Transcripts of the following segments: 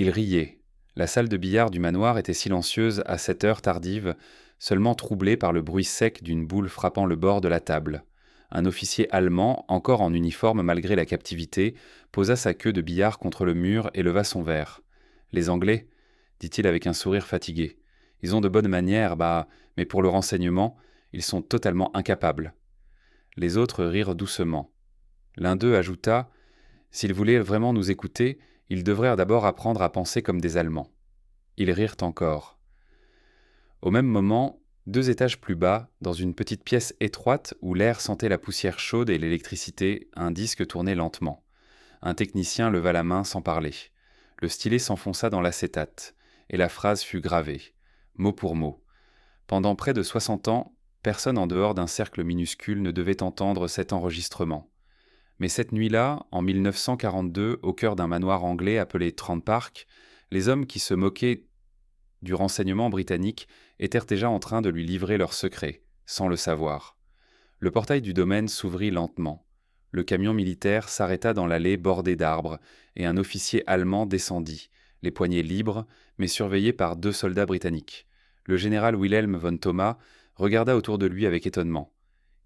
Ils riaient. La salle de billard du manoir était silencieuse à cette heure tardive, seulement troublée par le bruit sec d'une boule frappant le bord de la table. Un officier allemand, encore en uniforme malgré la captivité, posa sa queue de billard contre le mur et leva son verre. « Les Anglais ?» dit-il avec un sourire fatigué. « Ils ont de bonnes manières, mais pour le renseignement, ils sont totalement incapables. » Les autres rirent doucement. L'un d'eux ajouta « S'ils voulaient vraiment nous écouter, ils devraient d'abord apprendre à penser comme des Allemands. » Ils rirent encore. Au même moment, 2 étages plus bas, dans une petite pièce étroite où l'air sentait la poussière chaude et l'électricité, un disque tournait lentement. Un technicien leva la main sans parler. Le stylet s'enfonça dans l'acétate, et la phrase fut gravée, mot pour mot. Pendant près de 60 ans, personne en dehors d'un cercle minuscule ne devait entendre cet enregistrement. Mais cette nuit-là, en 1942, au cœur d'un manoir anglais appelé Trent Park, les hommes qui se moquaient du renseignement britannique étaient déjà en train de lui livrer leurs secrets, sans le savoir. Le portail du domaine s'ouvrit lentement. Le camion militaire s'arrêta dans l'allée bordée d'arbres, et un officier allemand descendit, les poignets libres, mais surveillé par 2 soldats britanniques. Le général Wilhelm von Thoma regarda autour de lui avec étonnement.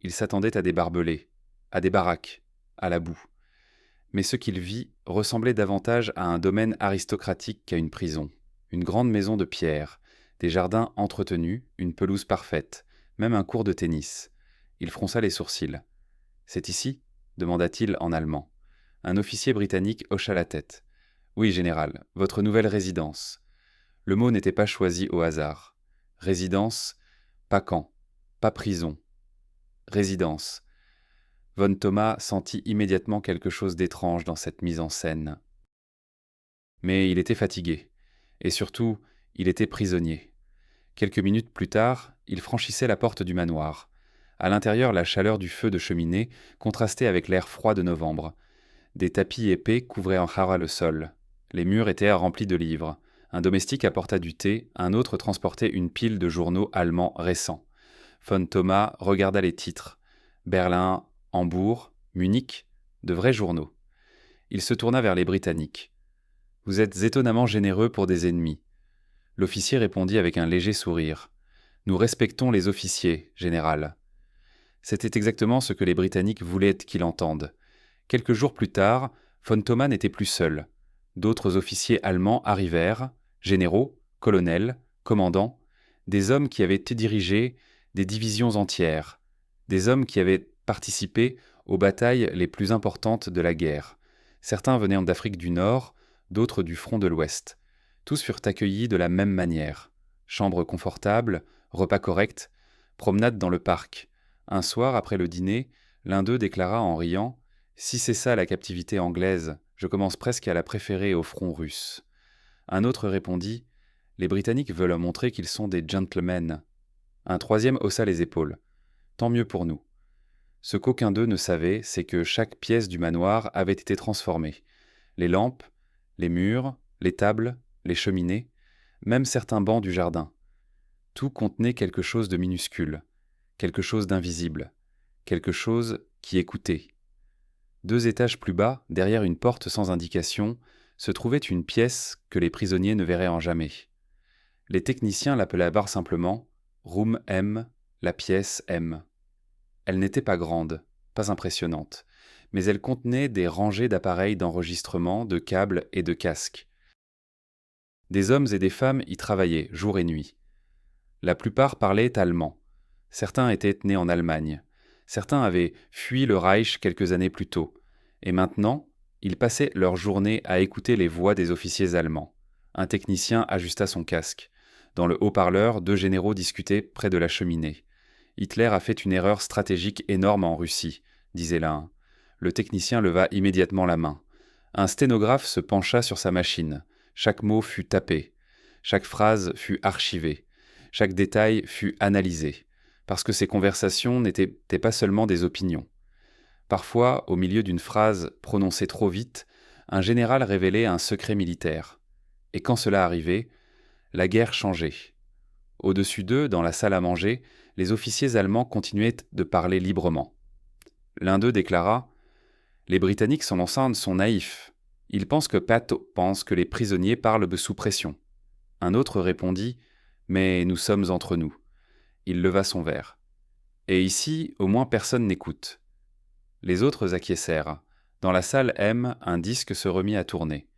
Il s'attendait à des barbelés, à des baraques, à la boue. Mais ce qu'il vit ressemblait davantage à un domaine aristocratique qu'à une prison. Une grande maison de pierre, des jardins entretenus, une pelouse parfaite, même un court de tennis. Il fronça les sourcils. « C'est ici ?» demanda-t-il en allemand. Un officier britannique hocha la tête. « Oui, général, votre nouvelle résidence. » Le mot n'était pas choisi au hasard. Résidence, pas camp, pas prison. Résidence. Von Thoma sentit immédiatement quelque chose d'étrange dans cette mise en scène. Mais il était fatigué. Et surtout, il était prisonnier. Quelques minutes plus tard, il franchissait la porte du manoir. À l'intérieur, la chaleur du feu de cheminée contrastait avec l'air froid de novembre. Des tapis épais couvraient en hara le sol. Les murs étaient remplis de livres. Un domestique apporta du thé, un autre transportait une pile de journaux allemands récents. Von Thoma regarda les titres. Berlin, Hambourg, Munich, de vrais journaux. Il se tourna vers les Britanniques. « Vous êtes étonnamment généreux pour des ennemis. » L'officier répondit avec un léger sourire. « Nous respectons les officiers, général. » C'était exactement ce que les Britanniques voulaient qu'il entende. Quelques jours plus tard, von Thoma n'était plus seul. D'autres officiers allemands arrivèrent, généraux, colonels, commandants, des hommes qui avaient dirigé des divisions entières, des hommes qui avaient participé aux batailles les plus importantes de la guerre. Certains venaient d'Afrique du Nord, d'autres du front de l'Ouest. Tous furent accueillis de la même manière. Chambre confortable, repas correct, promenade dans le parc. Un soir, après le dîner, l'un d'eux déclara en riant « Si c'est ça la captivité anglaise, je commence presque à la préférer au front russe. » Un autre répondit « Les Britanniques veulent montrer qu'ils sont des gentlemen. » Un troisième haussa les épaules. « Tant mieux pour nous. » Ce qu'aucun d'eux ne savait, c'est que chaque pièce du manoir avait été transformée. Les lampes, les murs, les tables, les cheminées, même certains bancs du jardin. Tout contenait quelque chose de minuscule, quelque chose d'invisible, quelque chose qui écoutait. 2 étages plus bas, derrière une porte sans indication, se trouvait une pièce que les prisonniers ne verraient en jamais. Les techniciens l'appelaient simplement « Room M », la pièce M. Elle n'était pas grande, pas impressionnante, mais elle contenait des rangées d'appareils d'enregistrement, de câbles et de casques. Des hommes et des femmes y travaillaient jour et nuit. La plupart parlaient allemand. Certains étaient nés en Allemagne. Certains avaient fui le Reich quelques années plus tôt. Et maintenant, ils passaient leur journée à écouter les voix des officiers allemands. Un technicien ajusta son casque. Dans le haut-parleur, 2 généraux discutaient près de la cheminée. « Hitler a fait une erreur stratégique énorme en Russie », disait l'un. Le technicien leva immédiatement la main. Un sténographe se pencha sur sa machine. Chaque mot fut tapé. Chaque phrase fut archivée. Chaque détail fut analysé. Parce que ces conversations n'étaient pas seulement des opinions. Parfois, au milieu d'une phrase prononcée trop vite, un général révélait un secret militaire. Et quand cela arrivait, la guerre changeait. Au-dessus d'eux, dans la salle à manger, les officiers allemands continuaient de parler librement. L'un d'eux déclara « Les Britanniques sont naïfs. Il pense que Pat pense que les prisonniers parlent sous pression. Un autre répondit « Mais nous sommes entre nous ». Il leva son verre. « Et ici, au moins personne n'écoute ». Les autres acquiescèrent. Dans la salle M, un disque se remit à tourner.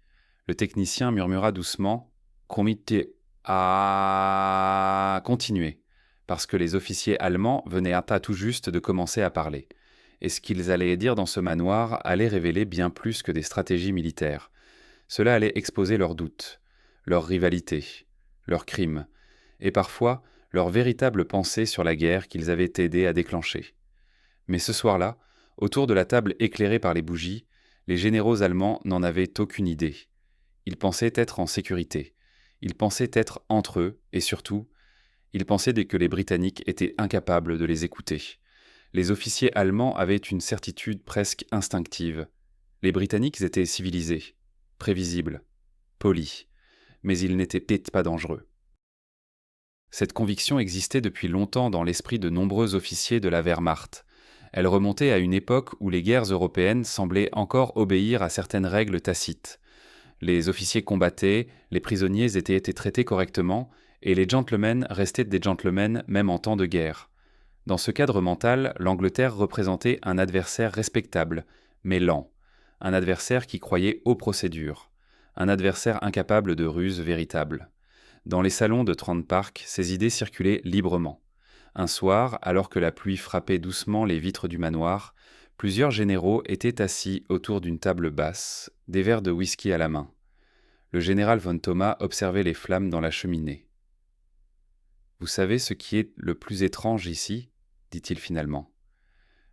Le technicien murmura doucement « Comité à continuer », parce que les officiers allemands venaient à tout juste de commencer à parler. Et ce qu'ils allaient dire dans ce manoir allait révéler bien plus que des stratégies militaires. Cela allait exposer leurs doutes, leurs rivalités, leurs crimes, et parfois leurs véritables pensées sur la guerre qu'ils avaient aidé à déclencher. Mais ce soir-là, autour de la table éclairée par les bougies, les généraux allemands n'en avaient aucune idée. Ils pensaient être en sécurité. Ils pensaient être entre eux, et surtout, ils pensaient que les Britanniques étaient incapables de les écouter. Les officiers allemands avaient une certitude presque instinctive. Les Britanniques étaient civilisés, prévisibles, polis, mais ils n'étaient peut-être pas dangereux. Cette conviction existait depuis longtemps dans l'esprit de nombreux officiers de la Wehrmacht. Elle remontait à une époque où les guerres européennes semblaient encore obéir à certaines règles tacites. Les officiers combattaient, les prisonniers étaient traités correctement, et les gentlemen restaient des gentlemen même en temps de guerre. Dans ce cadre mental, l'Angleterre représentait un adversaire respectable, mais lent, un adversaire qui croyait aux procédures, un adversaire incapable de ruse véritable. Dans les salons de Trent Park, ces idées circulaient librement. Un soir, alors que la pluie frappait doucement les vitres du manoir, plusieurs généraux étaient assis autour d'une table basse, des verres de whisky à la main. Le général von Thoma observait les flammes dans la cheminée. « Vous savez ce qui est le plus étrange ici ?» dit-il finalement.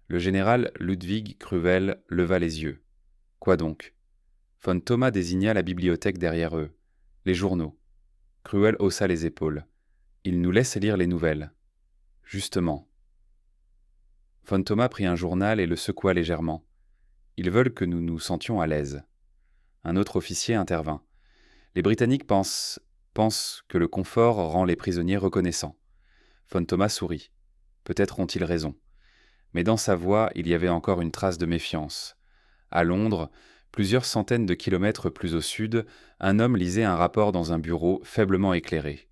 Le général Ludwig Cruvel leva les yeux. « Quoi donc ?» Von Thoma désigna la bibliothèque derrière eux. « Les journaux. » Cruel haussa les épaules. « Ils nous laissent lire les nouvelles. » « Justement. » Von Thoma prit un journal et le secoua légèrement. « Ils veulent que nous nous sentions à l'aise. » Un autre officier intervint. « Les Britanniques pensent que le confort rend les prisonniers reconnaissants. » Von Thoma sourit. Peut-être ont-ils raison. Mais dans sa voix, il y avait encore une trace de méfiance. À Londres, plusieurs centaines de kilomètres plus au sud, un homme lisait un rapport dans un bureau faiblement éclairé.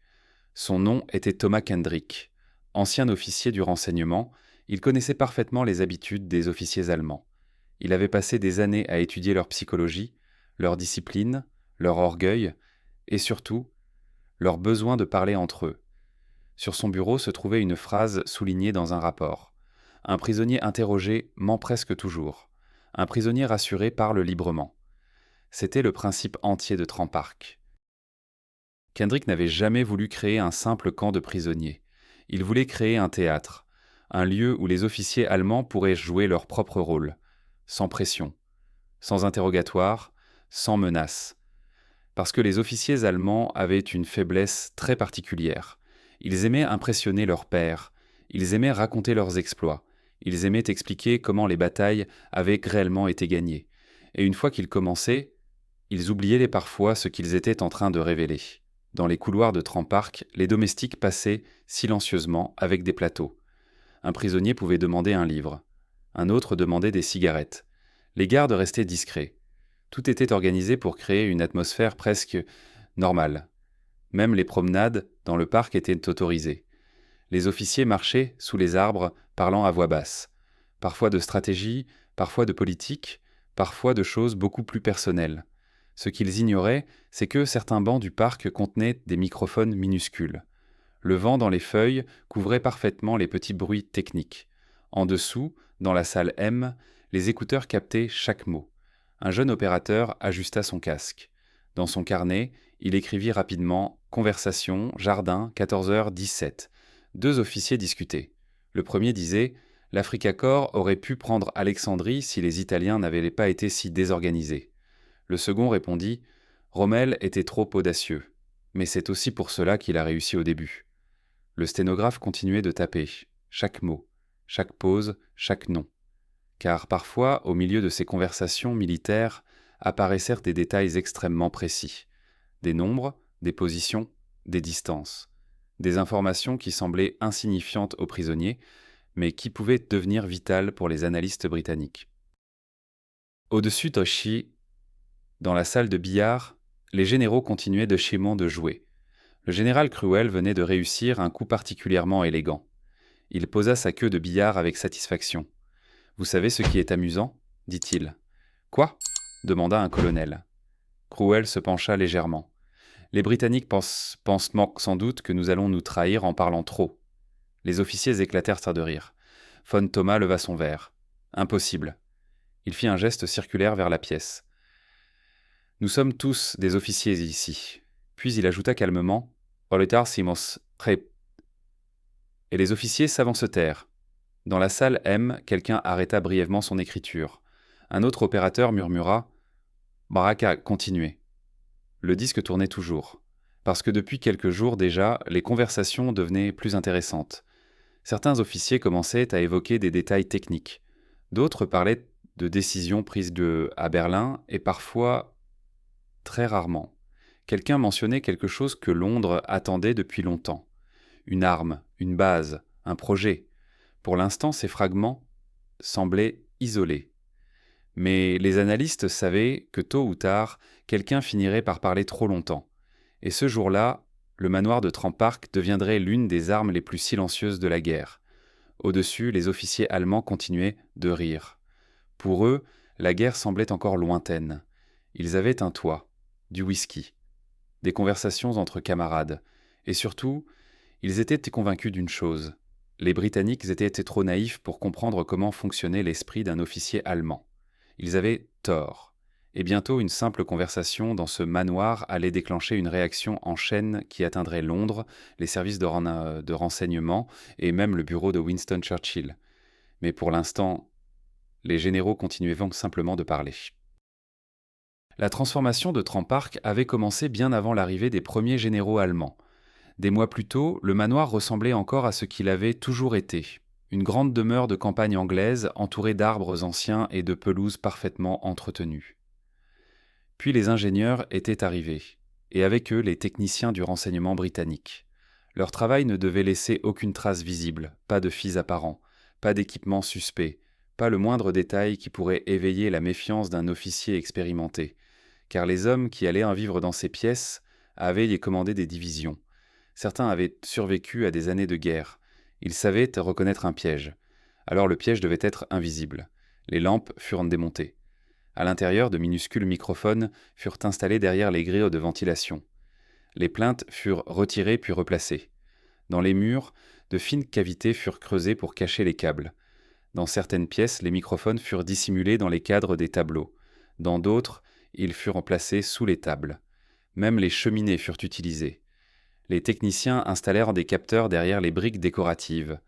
Son nom était Thomas Kendrick. Ancien officier du renseignement, il connaissait parfaitement les habitudes des officiers allemands. Il avait passé des années à étudier leur psychologie, leur discipline, leur orgueil, et surtout, leur besoin de parler entre eux. Sur son bureau se trouvait une phrase soulignée dans un rapport. « Un prisonnier interrogé ment presque toujours. Un prisonnier rassuré parle librement. » C'était le principe entier de Trent Park. Kendrick n'avait jamais voulu créer un simple camp de prisonniers. Il voulait créer un théâtre, un lieu où les officiers allemands pourraient jouer leur propre rôle, sans pression, sans interrogatoire, sans menace. Parce que les officiers allemands avaient une faiblesse très particulière. Ils aimaient impressionner leurs pairs, ils aimaient raconter leurs exploits, ils aimaient expliquer comment les batailles avaient réellement été gagnées. Et une fois qu'ils commençaient, ils oubliaient parfois ce qu'ils étaient en train de révéler. Dans les couloirs de Trent Park, les domestiques passaient silencieusement avec des plateaux. Un prisonnier pouvait demander un livre. Un autre demandait des cigarettes. Les gardes restaient discrets. Tout était organisé pour créer une atmosphère presque normale. Même les promenades dans le parc étaient autorisées. Les officiers marchaient sous les arbres, parlant à voix basse. Parfois de stratégie, parfois de politique, parfois de choses beaucoup plus personnelles. Ce qu'ils ignoraient, c'est que certains bancs du parc contenaient des microphones minuscules. Le vent dans les feuilles couvrait parfaitement les petits bruits techniques. En dessous, dans la salle M, les écouteurs captaient chaque mot. Un jeune opérateur ajusta son casque. Dans son carnet, il écrivit rapidement « Conversation, jardin, 14h17 ». 2 officiers discutaient. Le premier disait « L'Africa Corps aurait pu prendre Alexandrie si les Italiens n'avaient pas été si désorganisés ». Le second répondit « Rommel était trop audacieux, mais c'est aussi pour cela qu'il a réussi au début ». Le sténographe continuait de taper, chaque mot, chaque pause, chaque nom. Car parfois, au milieu de ces conversations militaires, apparaissèrent des détails extrêmement précis. Des nombres, des positions, des distances. Des informations qui semblaient insignifiantes aux prisonniers, mais qui pouvaient devenir vitales pour les analystes britanniques. Au-dessus d'Auchy, Dans la salle de billard, les généraux continuaient de chément de jouer. Le général Cruel venait de réussir un coup particulièrement élégant. Il posa sa queue de billard avec satisfaction. « Vous savez ce qui est amusant ?» dit-il. « Quoi ?» demanda un colonel. Cruel se pencha légèrement. « Les Britanniques pensent sans doute que nous allons nous trahir en parlant trop. » Les officiers éclatèrent de rire. Von Thomas leva son verre. « Impossible. » Il fit un geste circulaire vers la pièce. « Nous sommes tous des officiers ici. » Puis il ajouta calmement « Proletarsimos pré. » Et les officiers savant se taire. Dans la salle M, quelqu'un arrêta brièvement son écriture. Un autre opérateur murmura « Baraka, continuez ». Le disque tournait toujours, parce que depuis quelques jours déjà, les conversations devenaient plus intéressantes. Certains officiers commençaient à évoquer des détails techniques. D'autres parlaient de décisions prises à Berlin et parfois, très rarement, quelqu'un mentionnait quelque chose que Londres attendait depuis longtemps. Une arme, une base, un projet. Pour l'instant, ces fragments semblaient isolés. Mais les analystes savaient que tôt ou tard, quelqu'un finirait par parler trop longtemps. Et ce jour-là, le manoir de Trampark deviendrait l'une des armes les plus silencieuses de la guerre. Au-dessus, les officiers allemands continuaient de rire. Pour eux, la guerre semblait encore lointaine. Ils avaient un toit, du whisky, des conversations entre camarades, et surtout, ils étaient convaincus d'une chose. Les Britanniques étaient trop naïfs pour comprendre comment fonctionnait l'esprit d'un officier allemand. Ils avaient tort, et bientôt une simple conversation dans ce manoir allait déclencher une réaction en chaîne qui atteindrait Londres, les services de renseignement et même le bureau de Winston Churchill. Mais pour l'instant, les généraux continuaient simplement de parler. La transformation de Trampark avait commencé bien avant l'arrivée des premiers généraux allemands. Des mois plus tôt, le manoir ressemblait encore à ce qu'il avait toujours été. Une grande demeure de campagne anglaise entourée d'arbres anciens et de pelouses parfaitement entretenues. Puis les ingénieurs étaient arrivés, et avec eux les techniciens du renseignement britannique. Leur travail ne devait laisser aucune trace visible, pas de fils apparents, pas d'équipement suspect, pas le moindre détail qui pourrait éveiller la méfiance d'un officier expérimenté, car les hommes qui allaient vivre dans ces pièces avaient y commandé des divisions. Certains avaient survécu à des années de guerre. Ils savaient reconnaître un piège. Alors le piège devait être invisible. Les lampes furent démontées. À l'intérieur, de minuscules microphones furent installés derrière les grilles de ventilation. Les plaintes furent retirées puis replacées. Dans les murs, de fines cavités furent creusées pour cacher les câbles. Dans certaines pièces, les microphones furent dissimulés dans les cadres des tableaux. Dans d'autres, ils furent placés sous les tables. Même les cheminées furent utilisées. Les techniciens installèrent des capteurs derrière les briques décoratives.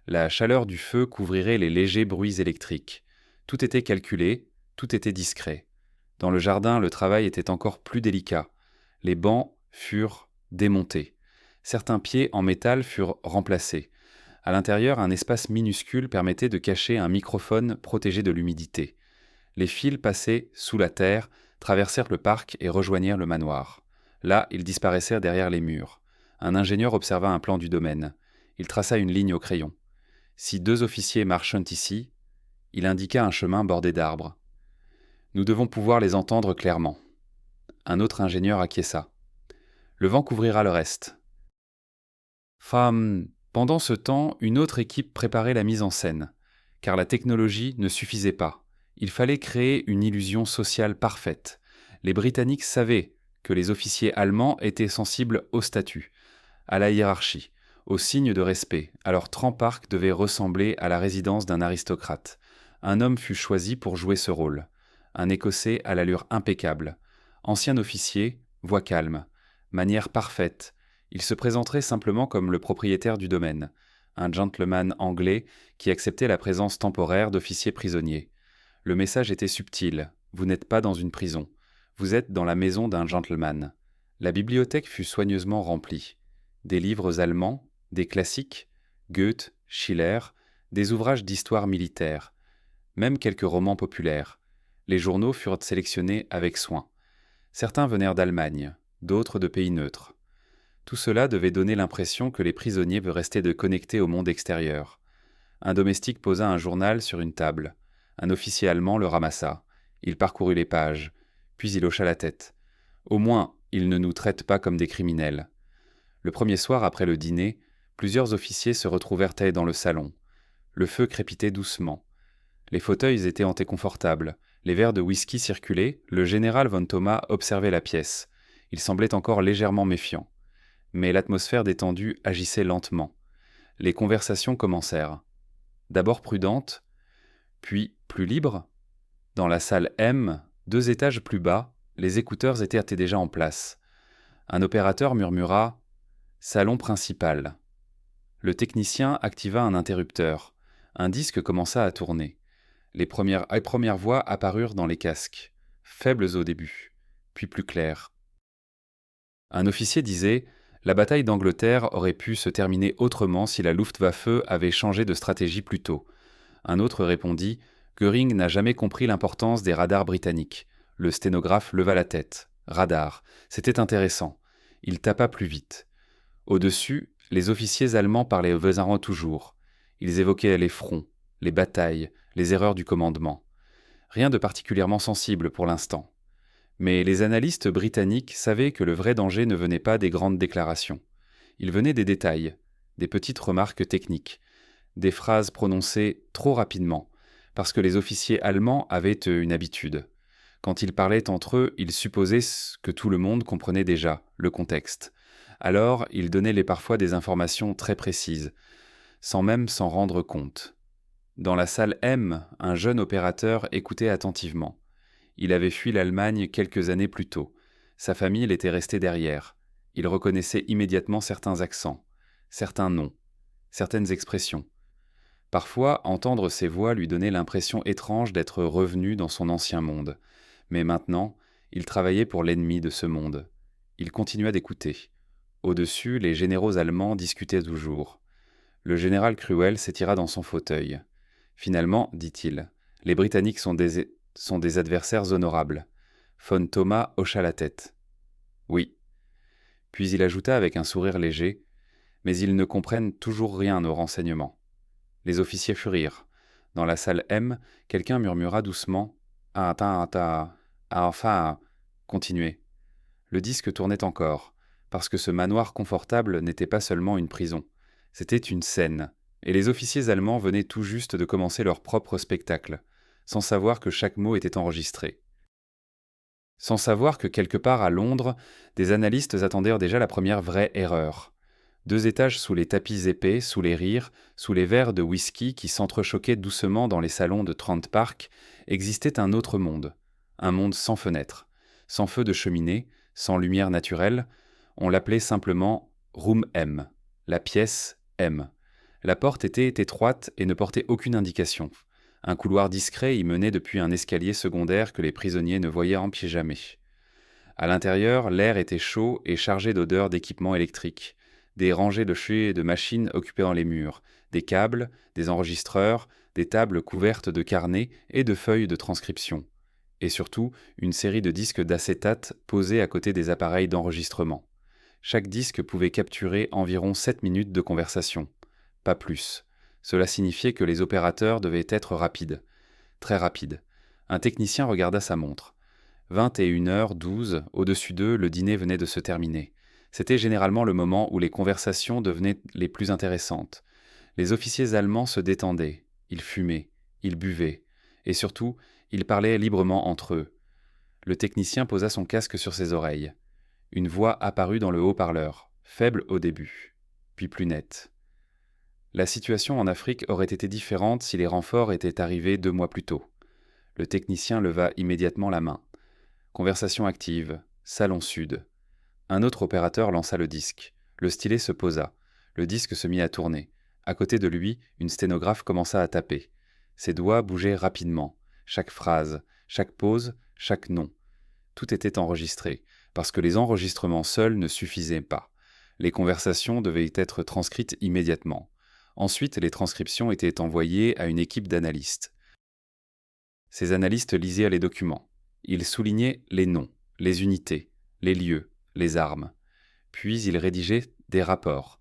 La chaleur du feu couvrirait les légers bruits électriques. Tout était calculé, tout était discret. Dans le jardin, le travail était encore plus délicat. Les bancs furent démontés. Certains pieds en métal furent remplacés. À l'intérieur, un espace minuscule permettait de cacher un microphone protégé de l'humidité. Les fils passés sous la terre, traversèrent le parc et rejoignirent le manoir. Là, ils disparaissèrent derrière les murs. Un ingénieur observa un plan du domaine. Il traça une ligne au crayon. Si 2 officiers marchent ici, il indiqua un chemin bordé d'arbres. Nous devons pouvoir les entendre clairement. Un autre ingénieur acquiesça. Le vent couvrira le reste. Pendant ce temps, une autre équipe préparait la mise en scène, car la technologie ne suffisait pas. Il fallait créer une illusion sociale parfaite. Les Britanniques savaient que les officiers allemands étaient sensibles au statut, à la hiérarchie, aux signes de respect, alors Trampark devait ressembler à la résidence d'un aristocrate. Un homme fut choisi pour jouer ce rôle. Un Écossais à l'allure impeccable. Ancien officier, voix calme, manière parfaite. Il se présenterait simplement comme le propriétaire du domaine. Un gentleman anglais qui acceptait la présence temporaire d'officiers prisonniers. Le message était subtil. Vous n'êtes pas dans une prison. Vous êtes dans la maison d'un gentleman. La bibliothèque fut soigneusement remplie. Des livres allemands, des classiques, Goethe, Schiller, des ouvrages d'histoire militaire, même quelques romans populaires. Les journaux furent sélectionnés avec soin. Certains venèrent d'Allemagne, d'autres de pays neutres. Tout cela devait donner l'impression que les prisonniers veulent rester connectés au monde extérieur. Un domestique posa un journal sur une table. Un officier allemand le ramassa. Il parcourut les pages. Puis il hocha la tête. Au moins, ils ne nous traitent pas comme des criminels. Le premier soir après le dîner, plusieurs officiers se retrouvèrent dans le salon. Le feu crépitait doucement. Les fauteuils étaient hantés confortables. Les verres de whisky circulaient. Le général von Thoma observait la pièce. Il semblait encore légèrement méfiant. Mais l'atmosphère détendue agissait lentement. Les conversations commencèrent. D'abord prudentes, puis plus libres. Dans la salle M, 2 étages plus bas, les écouteurs étaient déjà en place. Un opérateur murmura « Salon principal ». Le technicien activa un interrupteur. Un disque commença à tourner. Les premières voix apparurent dans les casques, faibles au début, puis plus claires. Un officier disait « La bataille d'Angleterre aurait pu se terminer autrement si la Luftwaffe avait changé de stratégie plus tôt. » Un autre répondit « Göring n'a jamais compris l'importance des radars britanniques. » Le sténographe leva la tête. Radar. C'était intéressant. Il tapa plus vite. Au-dessus, les officiers allemands parlaient au Vezaran toujours. Ils évoquaient les fronts, les batailles, les erreurs du commandement. Rien de particulièrement sensible pour l'instant. Mais les analystes britanniques savaient que le vrai danger ne venait pas des grandes déclarations. Il venait des détails, des petites remarques techniques, des phrases prononcées trop rapidement, parce que les officiers allemands avaient une habitude. Quand ils parlaient entre eux, ils supposaient que tout le monde comprenait déjà le contexte. Alors, ils donnaient parfois des informations très précises, sans même s'en rendre compte. Dans la salle M, un jeune opérateur écoutait attentivement. Il avait fui l'Allemagne quelques années plus tôt. Sa famille l'était restée derrière. Il reconnaissait immédiatement certains accents, certains noms, certaines expressions. Parfois, entendre ces voix lui donnait l'impression étrange d'être revenu dans son ancien monde. Mais maintenant, il travaillait pour l'ennemi de ce monde. Il continua d'écouter. Au-dessus, les généraux allemands discutaient toujours. Le général Cruel s'étira dans son fauteuil. Finalement, dit-il, les Britanniques sont des adversaires honorables. Von Thoma hocha la tête. Oui. Puis il ajouta avec un sourire léger, mais ils ne comprennent toujours rien aux renseignements. Les officiers fuirent. Dans la salle M, quelqu'un murmura doucement « enfin, continuez ». Le disque tournait encore, parce que ce manoir confortable n'était pas seulement une prison. C'était une scène, et les officiers allemands venaient tout juste de commencer leur propre spectacle, sans savoir que chaque mot était enregistré. Sans savoir que quelque part à Londres, des analystes attendirent déjà la première vraie erreur. 2 étages sous les tapis épais, sous les rires, sous les verres de whisky qui s'entrechoquaient doucement dans les salons de Trent Park, existait un autre monde. Un monde sans fenêtres, sans feu de cheminée, sans lumière naturelle. On l'appelait simplement « Room M », la pièce M. La porte était étroite et ne portait aucune indication. Un couloir discret y menait depuis un escalier secondaire que les prisonniers ne voyaient en pied jamais. À l'intérieur, l'air était chaud et chargé d'odeurs d'équipements électriques. Des rangées de machines occupant les murs, des câbles, des enregistreurs, des tables couvertes de carnets et de feuilles de transcription. Et surtout, une série de disques d'acétate posés à côté des appareils d'enregistrement. Chaque disque pouvait capturer environ 7 minutes de conversation. Pas plus. Cela signifiait que les opérateurs devaient être rapides. Très rapides. Un technicien regarda sa montre. 21h12, au-dessus d'eux, le dîner venait de se terminer. C'était généralement le moment où les conversations devenaient les plus intéressantes. Les officiers allemands se détendaient, ils fumaient, ils buvaient, et surtout, ils parlaient librement entre eux. Le technicien posa son casque sur ses oreilles. Une voix apparut dans le haut-parleur, faible au début, puis plus nette. La situation en Afrique aurait été différente si les renforts étaient arrivés 2 mois plus tôt. Le technicien leva immédiatement la main. Conversation active, salon sud. Un autre opérateur lança le disque. Le stylet se posa. Le disque se mit à tourner. À côté de lui, une sténographe commença à taper. Ses doigts bougeaient rapidement. Chaque phrase, chaque pause, chaque nom. Tout était enregistré, parce que les enregistrements seuls ne suffisaient pas. Les conversations devaient être transcrites immédiatement. Ensuite, les transcriptions étaient envoyées à une équipe d'analystes. Ces analystes lisaient les documents. Ils soulignaient les noms, les unités, les lieux, les armes. Puis ils rédigeaient des rapports.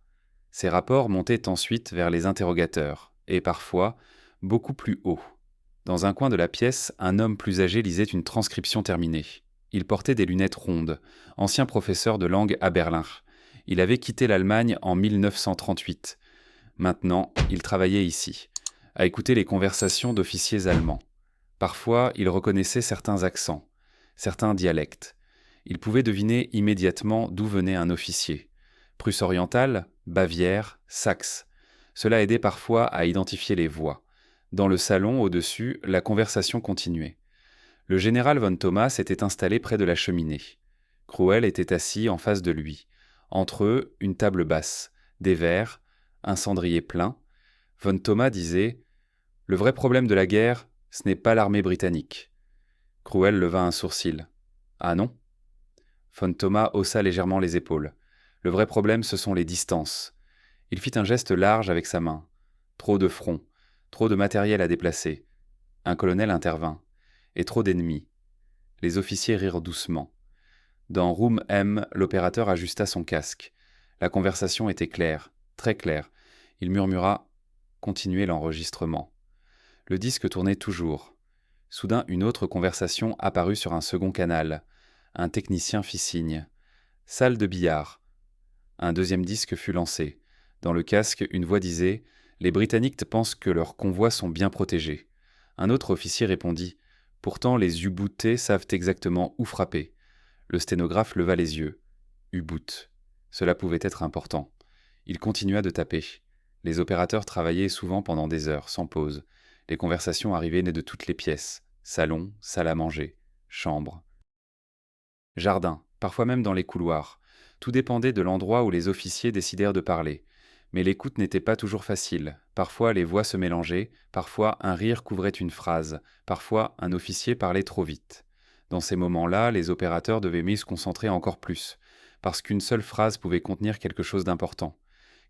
Ces rapports montaient ensuite vers les interrogateurs, et parfois, beaucoup plus haut. Dans un coin de la pièce, un homme plus âgé lisait une transcription terminée. Il portait des lunettes rondes, ancien professeur de langue à Berlin. Il avait quitté l'Allemagne en 1938. Maintenant, il travaillait ici, à écouter les conversations d'officiers allemands. Parfois, il reconnaissait certains accents, certains dialectes. Il pouvait deviner immédiatement d'où venait un officier. Prusse orientale, Bavière, Saxe. Cela aidait parfois à identifier les voix. Dans le salon, au-dessus, la conversation continuait. Le général von Thomas était installé près de la cheminée. Cruel était assis en face de lui. Entre eux, une table basse, des verres, un cendrier plein. Von Thomas disait « Le vrai problème de la guerre, ce n'est pas l'armée britannique. » Cruel leva un sourcil. « Ah non ?» Von Thomas haussa légèrement les épaules. « Le vrai problème, ce sont les distances. » Il fit un geste large avec sa main. Trop de fronts, trop de matériel à déplacer. Un colonel intervint. Et trop d'ennemis. Les officiers rirent doucement. Dans Room M, l'opérateur ajusta son casque. La conversation était claire, très claire. Il murmura « Continuez l'enregistrement ». Le disque tournait toujours. Soudain, une autre conversation apparut sur un second canal. Un technicien fit signe. « Salle de billard ». Un deuxième disque fut lancé. Dans le casque, une voix disait « Les Britanniques pensent que leurs convois sont bien protégés ». Un autre officier répondit « Pourtant, les U-bootés savent exactement où frapper ». Le sténographe leva les yeux. U-boot. Cela pouvait être important. Il continua de taper. Les opérateurs travaillaient souvent pendant des heures, sans pause. Les conversations arrivaient de toutes les pièces. Salon, salle à manger, chambre. Jardin, parfois même dans les couloirs. Tout dépendait de l'endroit où les officiers décidèrent de parler. Mais l'écoute n'était pas toujours facile. Parfois les voix se mélangeaient, parfois un rire couvrait une phrase, parfois un officier parlait trop vite. Dans ces moments-là, les opérateurs devaient mieux se concentrer encore plus, parce qu'une seule phrase pouvait contenir quelque chose d'important,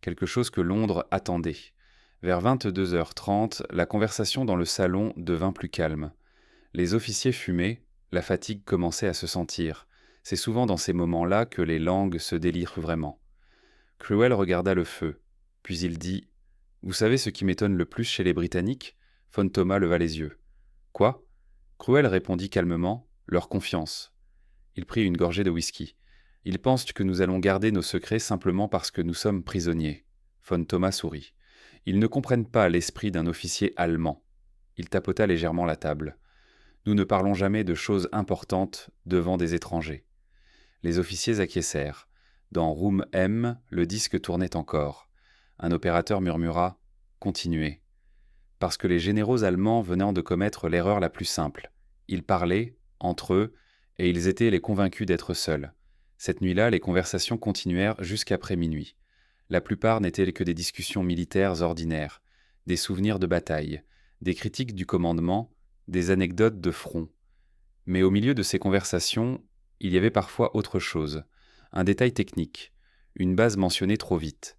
quelque chose que Londres attendait. Vers 22h30, la conversation dans le salon devint plus calme. Les officiers fumaient, la fatigue commençait à se sentir. C'est souvent dans ces moments-là que les langues se délient vraiment. Cruel regarda le feu, puis il dit « Vous savez ce qui m'étonne le plus chez les Britanniques ?» Von Thomas leva les yeux. « Quoi ?» Cruel répondit calmement « Leur confiance. » Il prit une gorgée de whisky. « Ils pensent que nous allons garder nos secrets simplement parce que nous sommes prisonniers. » Von Thomas sourit. « Ils ne comprennent pas l'esprit d'un officier allemand. » Il tapota légèrement la table. « Nous ne parlons jamais de choses importantes devant des étrangers. » Les officiers acquiescèrent. Dans Room M, le disque tournait encore. Un opérateur murmura « Continuez ». Parce que les généraux allemands venaient de commettre l'erreur la plus simple. Ils parlaient, entre eux, et ils étaient les convaincus d'être seuls. Cette nuit-là, les conversations continuèrent jusqu'après minuit. La plupart n'étaient que des discussions militaires ordinaires, des souvenirs de bataille, des critiques du commandement, des anecdotes de front. Mais au milieu de ces conversations, il y avait parfois autre chose, un détail technique, une base mentionnée trop vite,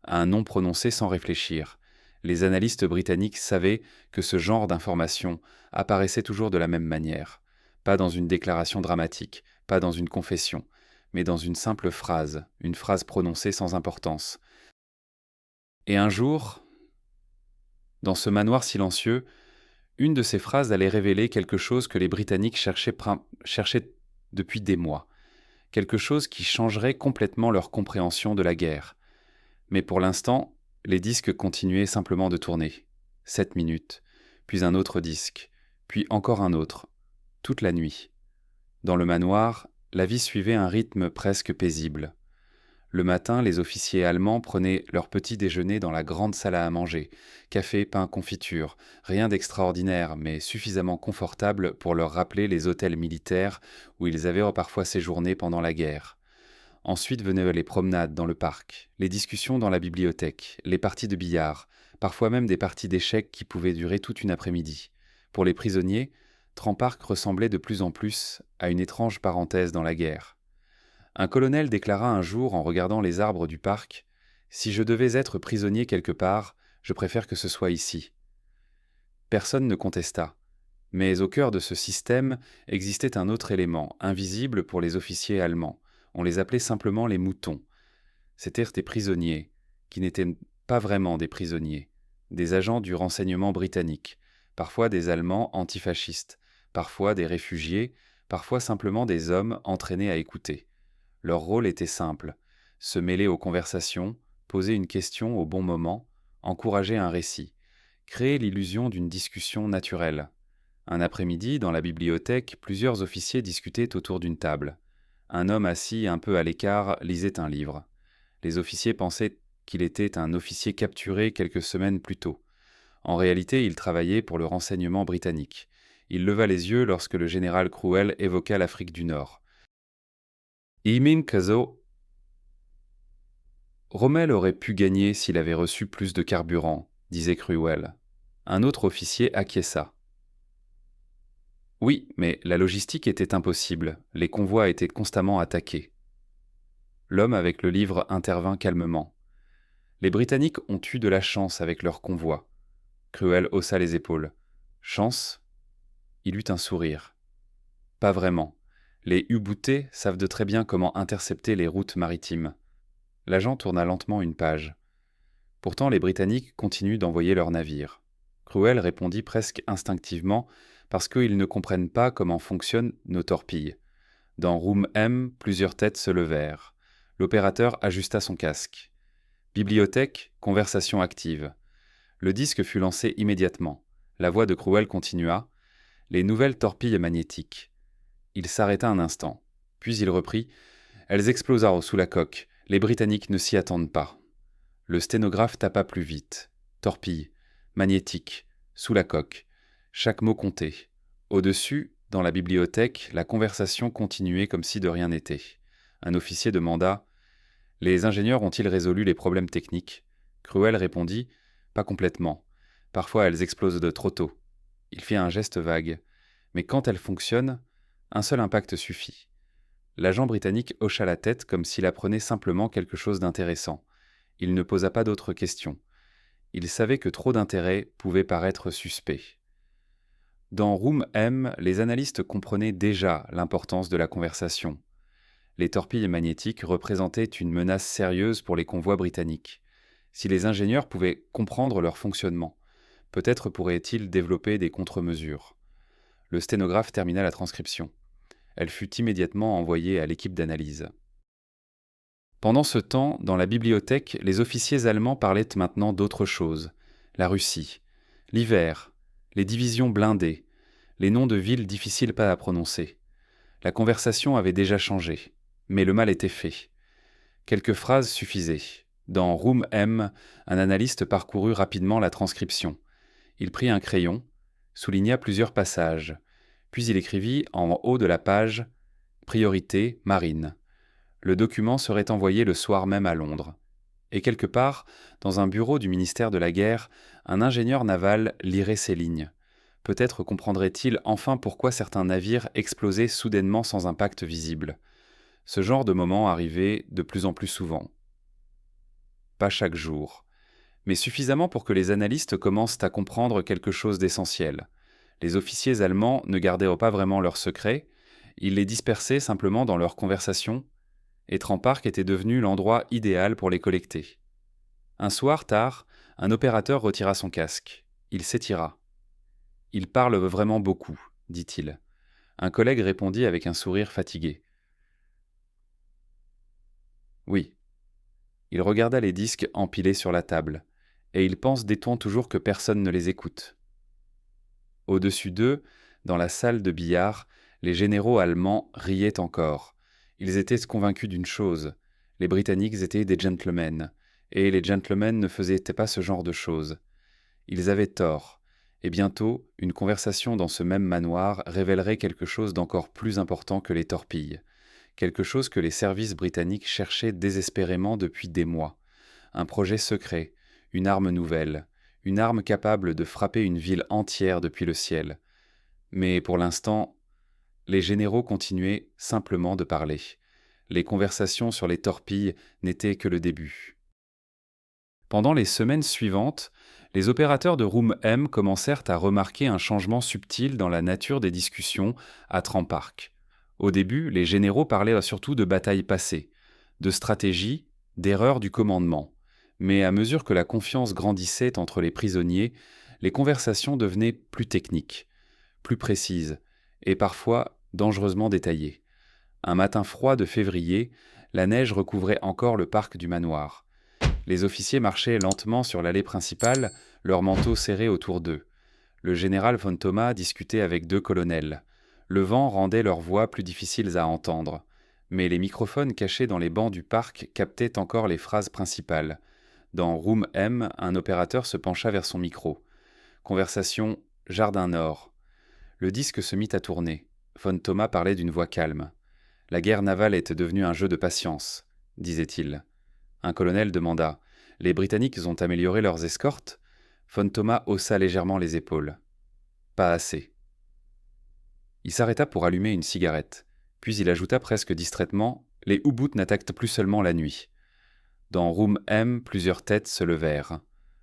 un nom prononcé sans réfléchir. Les analystes britanniques savaient que ce genre d'information apparaissait toujours de la même manière, pas dans une déclaration dramatique, pas dans une confession, mais dans une simple phrase, une phrase prononcée sans importance. Et un jour, dans ce manoir silencieux, une de ces phrases allait révéler quelque chose que les Britanniques cherchaient depuis des mois, quelque chose qui changerait complètement leur compréhension de la guerre. Mais pour l'instant, les disques continuaient simplement de tourner. 7 minutes, puis un autre disque, puis encore un autre, toute la nuit. Dans le manoir, la vie suivait un rythme presque paisible. Le matin, les officiers allemands prenaient leur petit déjeuner dans la grande salle à manger. Café, pain, confiture, rien d'extraordinaire, mais suffisamment confortable pour leur rappeler les hôtels militaires où ils avaient parfois séjourné pendant la guerre. Ensuite venaient les promenades dans le parc, les discussions dans la bibliothèque, les parties de billard, parfois même des parties d'échecs qui pouvaient durer toute une après-midi. Pour les prisonniers, Trampark ressemblait de plus en plus à une étrange parenthèse dans la guerre. Un colonel déclara un jour en regardant les arbres du parc « Si je devais être prisonnier quelque part, je préfère que ce soit ici. » Personne ne contesta. Mais au cœur de ce système existait un autre élément, invisible pour les officiers allemands. On les appelait simplement les moutons. C'étaient des prisonniers, qui n'étaient pas vraiment des prisonniers, des agents du renseignement britannique, parfois des Allemands antifascistes, parfois des réfugiés, parfois simplement des hommes entraînés à écouter. Leur rôle était simple, se mêler aux conversations, poser une question au bon moment, encourager un récit, créer l'illusion d'une discussion naturelle. Un après-midi, dans la bibliothèque, plusieurs officiers discutaient autour d'une table. Un homme assis un peu à l'écart lisait un livre. Les officiers pensaient qu'il était un officier capturé quelques semaines plus tôt. En réalité, il travaillait pour le renseignement britannique. Il leva les yeux lorsque le général Cruel évoqua l'Afrique du Nord. Imin Kazo. Rommel aurait pu gagner s'il avait reçu plus de carburant, disait Cruel. Un autre officier acquiesça. Oui, mais la logistique était impossible, les convois étaient constamment attaqués. L'homme avec le livre intervint calmement. Les Britanniques ont eu de la chance avec leurs convois. Cruel haussa les épaules. Chance ? Il eut un sourire. Pas vraiment. Les U-bootés savent de très bien comment intercepter les routes maritimes. L'agent tourna lentement une page. Pourtant, les Britanniques continuent d'envoyer leurs navires. Cruel répondit presque instinctivement parce qu'ils ne comprennent pas comment fonctionnent nos torpilles. Dans Room M, plusieurs têtes se levèrent. L'opérateur ajusta son casque. Bibliothèque, conversation active. Le disque fut lancé immédiatement. La voix de Cruel continua. Les nouvelles torpilles magnétiques. Il s'arrêta un instant. Puis il reprit. Elles explosèrent sous la coque. Les Britanniques ne s'y attendent pas. Le sténographe tapa plus vite. Torpille, magnétique, sous la coque. Chaque mot comptait. Au-dessus, dans la bibliothèque, la conversation continuait comme si de rien n'était. Un officier demanda « Les ingénieurs ont-ils résolu les problèmes techniques ?» Cruel répondit « Pas complètement. Parfois elles explosent de trop tôt. » Il fit un geste vague. Mais quand elles fonctionnent, un seul impact suffit. L'agent britannique hocha la tête comme s'il apprenait simplement quelque chose d'intéressant. Il ne posa pas d'autres questions. Il savait que trop d'intérêt pouvait paraître suspect. Dans Room M, les analystes comprenaient déjà l'importance de la conversation. Les torpilles magnétiques représentaient une menace sérieuse pour les convois britanniques. Si les ingénieurs pouvaient comprendre leur fonctionnement, peut-être pourraient-ils développer des contre-mesures. Le sténographe termina la transcription. Elle fut immédiatement envoyée à l'équipe d'analyse. Pendant ce temps, dans la bibliothèque, les officiers allemands parlaient maintenant d'autre chose. La Russie, l'hiver, les divisions blindées, les noms de villes difficiles pas à prononcer. La conversation avait déjà changé, mais le mal était fait. Quelques phrases suffisaient. Dans Room M, un analyste parcourut rapidement la transcription. Il prit un crayon, souligna plusieurs passages, puis il écrivit en haut de la page « Priorité marine ». Le document serait envoyé le soir même à Londres. Et quelque part, dans un bureau du ministère de la Guerre, un ingénieur naval lirait ces lignes. Peut-être comprendrait-il enfin pourquoi certains navires explosaient soudainement sans impact visible. Ce genre de moment arrivait de plus en plus souvent. Pas chaque jour, mais suffisamment pour que les analystes commencent à comprendre quelque chose d'essentiel. Les officiers allemands ne gardèrent pas vraiment leurs secrets, ils les dispersaient simplement dans leurs conversations, et Trempark était devenu l'endroit idéal pour les collecter. Un soir, tard, un opérateur retira son casque. Il s'étira. « Il parle vraiment beaucoup, » dit-il. Un collègue répondit avec un sourire fatigué. « Oui. » Il regarda les disques empilés sur la table, et il pense des tons toujours que personne ne les écoute. Au-dessus d'eux, dans la salle de billard, les généraux allemands riaient encore. Ils étaient convaincus d'une chose, les Britanniques étaient des gentlemen, et les gentlemen ne faisaient pas ce genre de choses. Ils avaient tort, et bientôt, une conversation dans ce même manoir révélerait quelque chose d'encore plus important que les torpilles, quelque chose que les services britanniques cherchaient désespérément depuis des mois, un projet secret, une arme nouvelle, une arme capable de frapper une ville entière depuis le ciel. Mais pour l'instant, les généraux continuaient simplement de parler. Les conversations sur les torpilles n'étaient que le début. Pendant les semaines suivantes, les opérateurs de Room M commencèrent à remarquer un changement subtil dans la nature des discussions à Trempark. Au début, les généraux parlaient surtout de batailles passées, de stratégie, d'erreurs du commandement. Mais à mesure que la confiance grandissait entre les prisonniers, les conversations devenaient plus techniques, plus précises, et parfois dangereusement détaillé. Un matin froid de février, la neige recouvrait encore le parc du manoir. Les officiers marchaient lentement sur l'allée principale, leurs manteaux serrés autour d'eux. Le général von Thoma discutait avec deux colonels. Le vent rendait leurs voix plus difficiles à entendre, mais les microphones cachés dans les bancs du parc captaient encore les phrases principales. Dans Room M, un opérateur se pencha vers son micro. Conversation Jardin Nord. Le disque se mit à tourner. Von Thoma parlait d'une voix calme. La guerre navale était devenue un jeu de patience, disait-il. Un colonel demanda « Les Britanniques ont amélioré leurs escortes ?» Von Thoma haussa légèrement les épaules. « Pas assez. » Il s'arrêta pour allumer une cigarette. Puis il ajouta presque distraitement « Les U-boots n'attaquent plus seulement la nuit. » Dans Room M, plusieurs têtes se levèrent.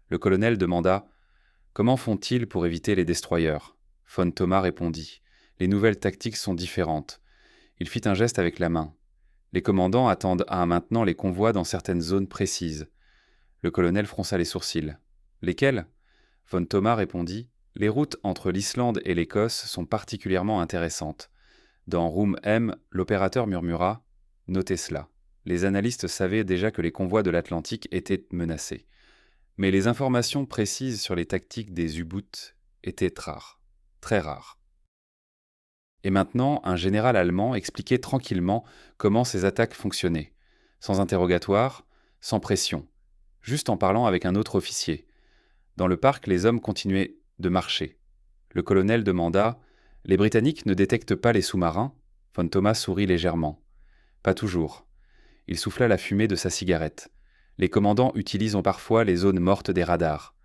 Le colonel demanda « Comment font-ils pour éviter les destroyers ?» Von Thoma répondit « Les nouvelles tactiques sont différentes. » Il fit un geste avec la main. Les commandants attendent maintenant les convois dans certaines zones précises. Le colonel fronça les sourcils. Lesquels ? Von Thoma répondit Les routes entre l'Islande et l'Écosse sont particulièrement intéressantes. Dans Room M, l'opérateur murmura Notez cela. Les analystes savaient déjà que les convois de l'Atlantique étaient menacés. Mais les informations précises sur les tactiques des U-boots étaient rares. Très rares. Et maintenant, un général allemand expliquait tranquillement comment ces attaques fonctionnaient, sans interrogatoire, sans pression, juste en parlant avec un autre officier. Dans le parc, les hommes continuaient de marcher. Le colonel demanda « Les Britanniques ne détectent pas les sous-marins ?» Von Thoma sourit légèrement. « Pas toujours. » Il souffla la fumée de sa cigarette. « Les commandants utilisent parfois les zones mortes des radars. »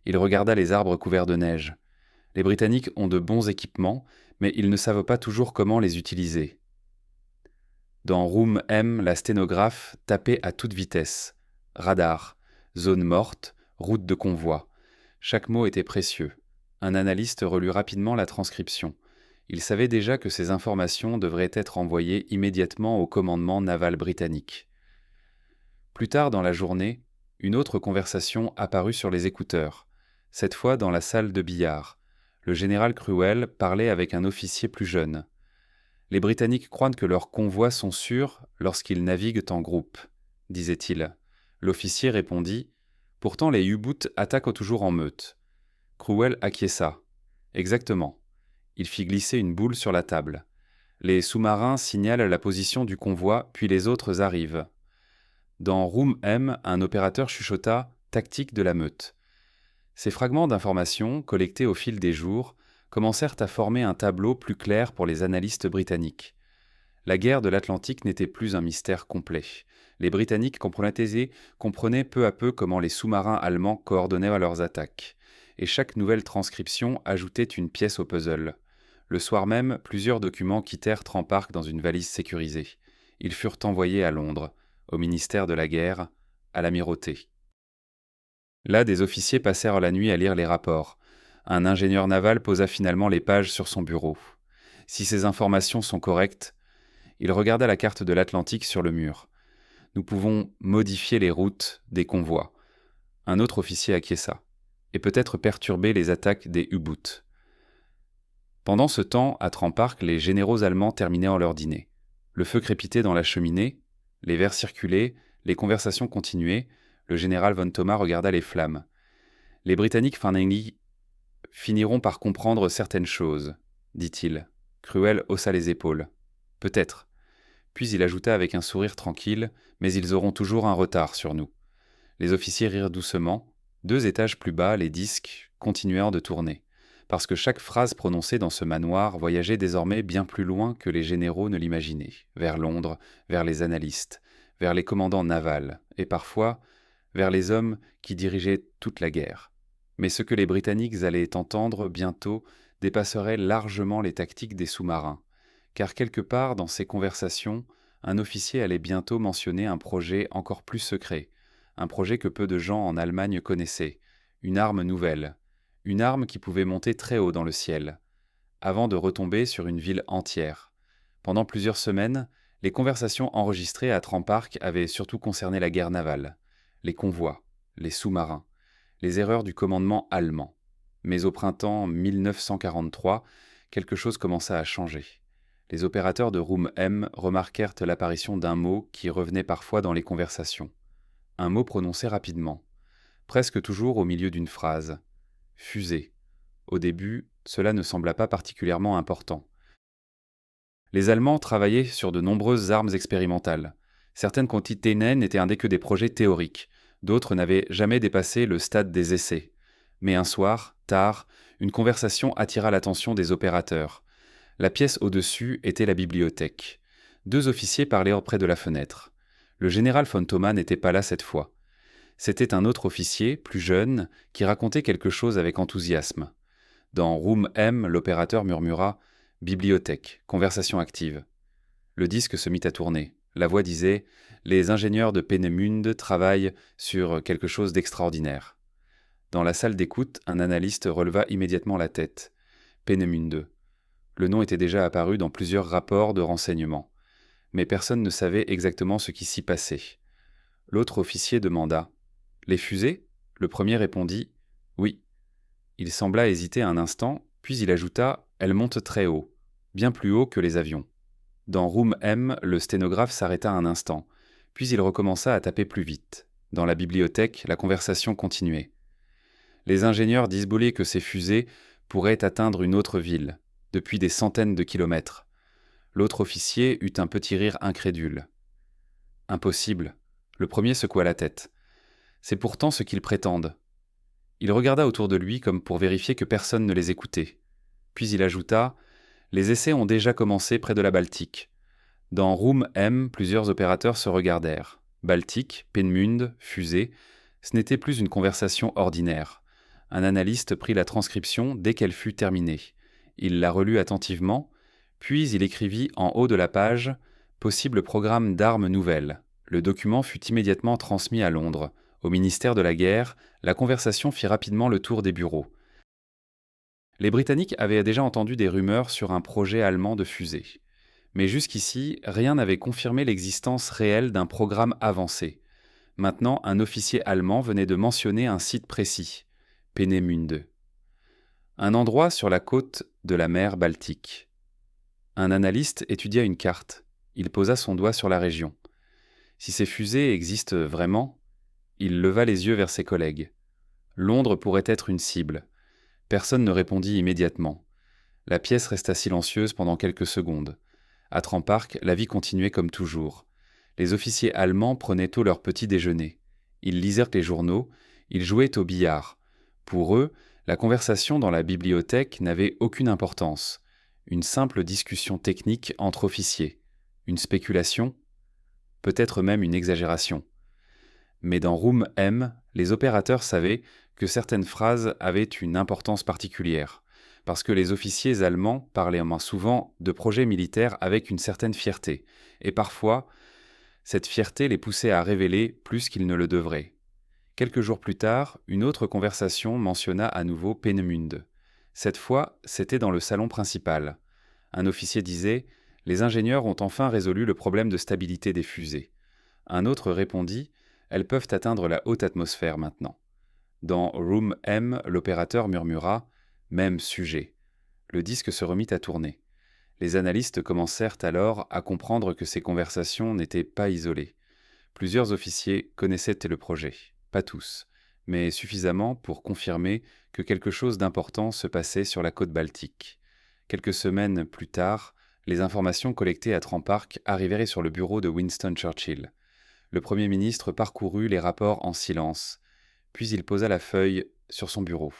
Il regarda les arbres couverts de neige. « Les Britanniques ont de bons équipements, mais ils ne savent pas toujours comment les utiliser. » Dans Room M, la sténographe tapait à toute vitesse. Radar, zone morte, route de convoi. Chaque mot était précieux. Un analyste relut rapidement la transcription. Il savait déjà que ces informations devraient être envoyées immédiatement au commandement naval britannique. Plus tard dans la journée, une autre conversation apparut sur les écouteurs, cette fois dans la salle de billard. Le général Cruel parlait avec un officier plus jeune. « Les Britanniques croient que leurs convois sont sûrs lorsqu'ils naviguent en groupe, » disait-il. L'officier répondit « Pourtant les U-boots attaquent toujours en meute. » Cruel acquiesça. « Exactement. » Il fit glisser une boule sur la table. Les sous-marins signalent la position du convoi, puis les autres arrivent. Dans Room M, un opérateur chuchota « Tactique de la meute ». Ces fragments d'informations, collectés au fil des jours, commencèrent à former un tableau plus clair pour les analystes britanniques. La guerre de l'Atlantique n'était plus un mystère complet. Les Britanniques comprenaient peu à peu comment les sous-marins allemands coordonnaient leurs attaques. Et chaque nouvelle transcription ajoutait une pièce au puzzle. Le soir même, plusieurs documents quittèrent Trempark dans une valise sécurisée. Ils furent envoyés à Londres, au ministère de la Guerre, à l'amirauté. Là, des officiers passèrent la nuit à lire les rapports. Un ingénieur naval posa finalement les pages sur son bureau. Si ces informations sont correctes, il regarda la carte de l'Atlantique sur le mur. Nous pouvons modifier les routes des convois. Un autre officier acquiesça. Et peut-être perturber les attaques des U-boots. Pendant ce temps, à Trempark, les généraux allemands terminaient leur dîner. Le feu crépitait dans la cheminée, les verres circulaient, les conversations continuaient. Le général von Thoma regarda les flammes. Les Britanniques finiront par comprendre certaines choses, dit-il. Cruel haussa les épaules. Peut-être. Puis il ajouta avec un sourire tranquille, mais ils auront toujours un retard sur nous. Les officiers rirent doucement. 2 étages plus bas, les disques continuèrent de tourner, parce que chaque phrase prononcée dans ce manoir voyageait désormais bien plus loin que les généraux ne l'imaginaient, vers Londres, vers les analystes, vers les commandants navals, et parfois vers les hommes qui dirigeaient toute la guerre. Mais ce que les Britanniques allaient entendre bientôt dépasserait largement les tactiques des sous-marins, car quelque part dans ces conversations, un officier allait bientôt mentionner un projet encore plus secret, un projet que peu de gens en Allemagne connaissaient, une arme nouvelle, une arme qui pouvait monter très haut dans le ciel, avant de retomber sur une ville entière. Pendant plusieurs semaines, les conversations enregistrées à Trempark avaient surtout concerné la guerre navale, les convois, les sous-marins, les erreurs du commandement allemand. Mais au printemps 1943, quelque chose commença à changer. Les opérateurs de Room M remarquèrent l'apparition d'un mot qui revenait parfois dans les conversations. Un mot prononcé rapidement, presque toujours au milieu d'une phrase. Fusée. Au début, cela ne sembla pas particulièrement important. Les Allemands travaillaient sur de nombreuses armes expérimentales. Certaines contenaient n'étaient que des projets théoriques, d'autres n'avaient jamais dépassé le stade des essais. Mais un soir, tard, une conversation attira l'attention des opérateurs. La pièce au-dessus était la bibliothèque. Deux officiers parlaient près de la fenêtre. Le général von Thoma n'était pas là cette fois. C'était un autre officier, plus jeune, qui racontait quelque chose avec enthousiasme. Dans Room M, l'opérateur murmura « Bibliothèque, conversation active ». Le disque se mit à tourner. La voix disait « Les ingénieurs de Peenemünde travaillent sur quelque chose d'extraordinaire ». Dans la salle d'écoute, un analyste releva immédiatement la tête. Peenemünde. Le nom était déjà apparu dans plusieurs rapports de renseignement. Mais personne ne savait exactement ce qui s'y passait. L'autre officier demanda « Les fusées ?» Le premier répondit « Oui ». Il sembla hésiter un instant, puis il ajouta « Elles montent très haut, bien plus haut que les avions ». Dans Room M, le sténographe s'arrêta un instant, puis il recommença à taper plus vite. Dans la bibliothèque, la conversation continuait. Les ingénieurs disent que ces fusées pourraient atteindre une autre ville, depuis des centaines de kilomètres. L'autre officier eut un petit rire incrédule. « Impossible !» Le premier secoua la tête. « C'est pourtant ce qu'ils prétendent. » Il regarda autour de lui comme pour vérifier que personne ne les écoutait. Puis il ajouta « Les essais ont déjà commencé près de la Baltique. » Dans Room M, plusieurs opérateurs se regardèrent. Baltique, Peenemünde, fusée, ce n'était plus une conversation ordinaire. Un analyste prit la transcription dès qu'elle fut terminée. Il la relut attentivement, puis il écrivit en haut de la page « Possible programme d'armes nouvelles ». Le document fut immédiatement transmis à Londres. Au ministère de la Guerre, la conversation fit rapidement le tour des bureaux. Les Britanniques avaient déjà entendu des rumeurs sur un projet allemand de fusée. Mais jusqu'ici, rien n'avait confirmé l'existence réelle d'un programme avancé. Maintenant, un officier allemand venait de mentionner un site précis, Peenemünde. Un endroit sur la côte de la mer Baltique. Un analyste étudia une carte. Il posa son doigt sur la région. Si ces fusées existent vraiment, il leva les yeux vers ses collègues. Londres pourrait être une cible. Personne ne répondit immédiatement. La pièce resta silencieuse pendant quelques secondes. À Trempark, la vie continuait comme toujours. Les officiers allemands prenaient tôt leur petit déjeuner. Ils lisèrent les journaux, ils jouaient au billard. Pour eux, la conversation dans la bibliothèque n'avait aucune importance. Une simple discussion technique entre officiers. Une spéculation ? Peut-être même une exagération. Mais dans Room M, les opérateurs savaient que certaines phrases avaient une importance particulière, parce que les officiers allemands parlaient souvent de projets militaires avec une certaine fierté, et parfois, cette fierté les poussait à révéler plus qu'ils ne le devraient. Quelques jours plus tard, une autre conversation mentionna à nouveau Peenemünde. Cette fois, c'était dans le salon principal. Un officier disait « Les ingénieurs ont enfin résolu le problème de stabilité des fusées ». Un autre répondit « Elles peuvent atteindre la haute atmosphère maintenant ». Dans Room M, l'opérateur murmura « Même sujet ». Le disque se remit à tourner. Les analystes commencèrent alors à comprendre que ces conversations n'étaient pas isolées. Plusieurs officiers connaissaient le projet, pas tous, mais suffisamment pour confirmer que quelque chose d'important se passait sur la côte baltique. Quelques semaines plus tard, les informations collectées à Trempark arrivèrent sur le bureau de Winston Churchill. Le Premier ministre parcourut les rapports en silence, puis il posa la feuille sur son bureau.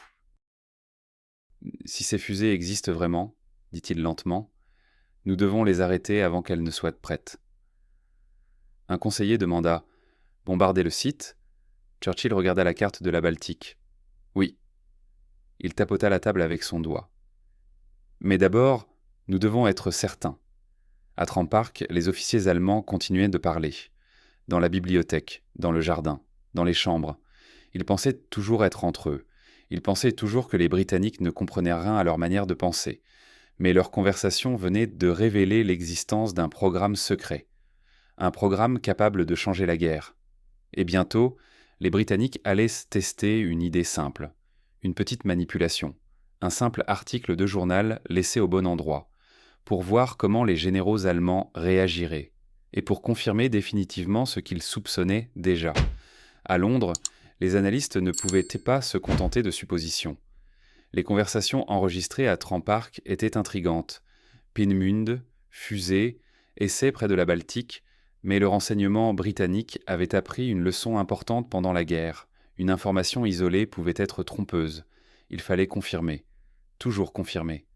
« Si ces fusées existent vraiment, dit-il lentement, nous devons les arrêter avant qu'elles ne soient prêtes. » Un conseiller demanda « Bombarder le site ?» Churchill regarda la carte de la Baltique. « Oui. » Il tapota la table avec son doigt. « Mais d'abord, nous devons être certains. » À Trempark, les officiers allemands continuaient de parler. Dans la bibliothèque, dans le jardin, dans les chambres. Ils pensaient toujours être entre eux. Ils pensaient toujours que les Britanniques ne comprenaient rien à leur manière de penser. Mais leur conversation venait de révéler l'existence d'un programme secret. Un programme capable de changer la guerre. Et bientôt, les Britanniques allaient tester une idée simple. Une petite manipulation. Un simple article de journal laissé au bon endroit. pour voir comment les généraux allemands réagiraient, et pour confirmer définitivement ce qu'ils soupçonnaient déjà. À Londres, les analystes ne pouvaient pas se contenter de suppositions. Les conversations enregistrées à Trampark étaient intrigantes. Peenemünde, fusée, essai près de la Baltique, mais le renseignement britannique avait appris une leçon importante pendant la guerre. Une information isolée pouvait être trompeuse. Il fallait confirmer. Toujours confirmer.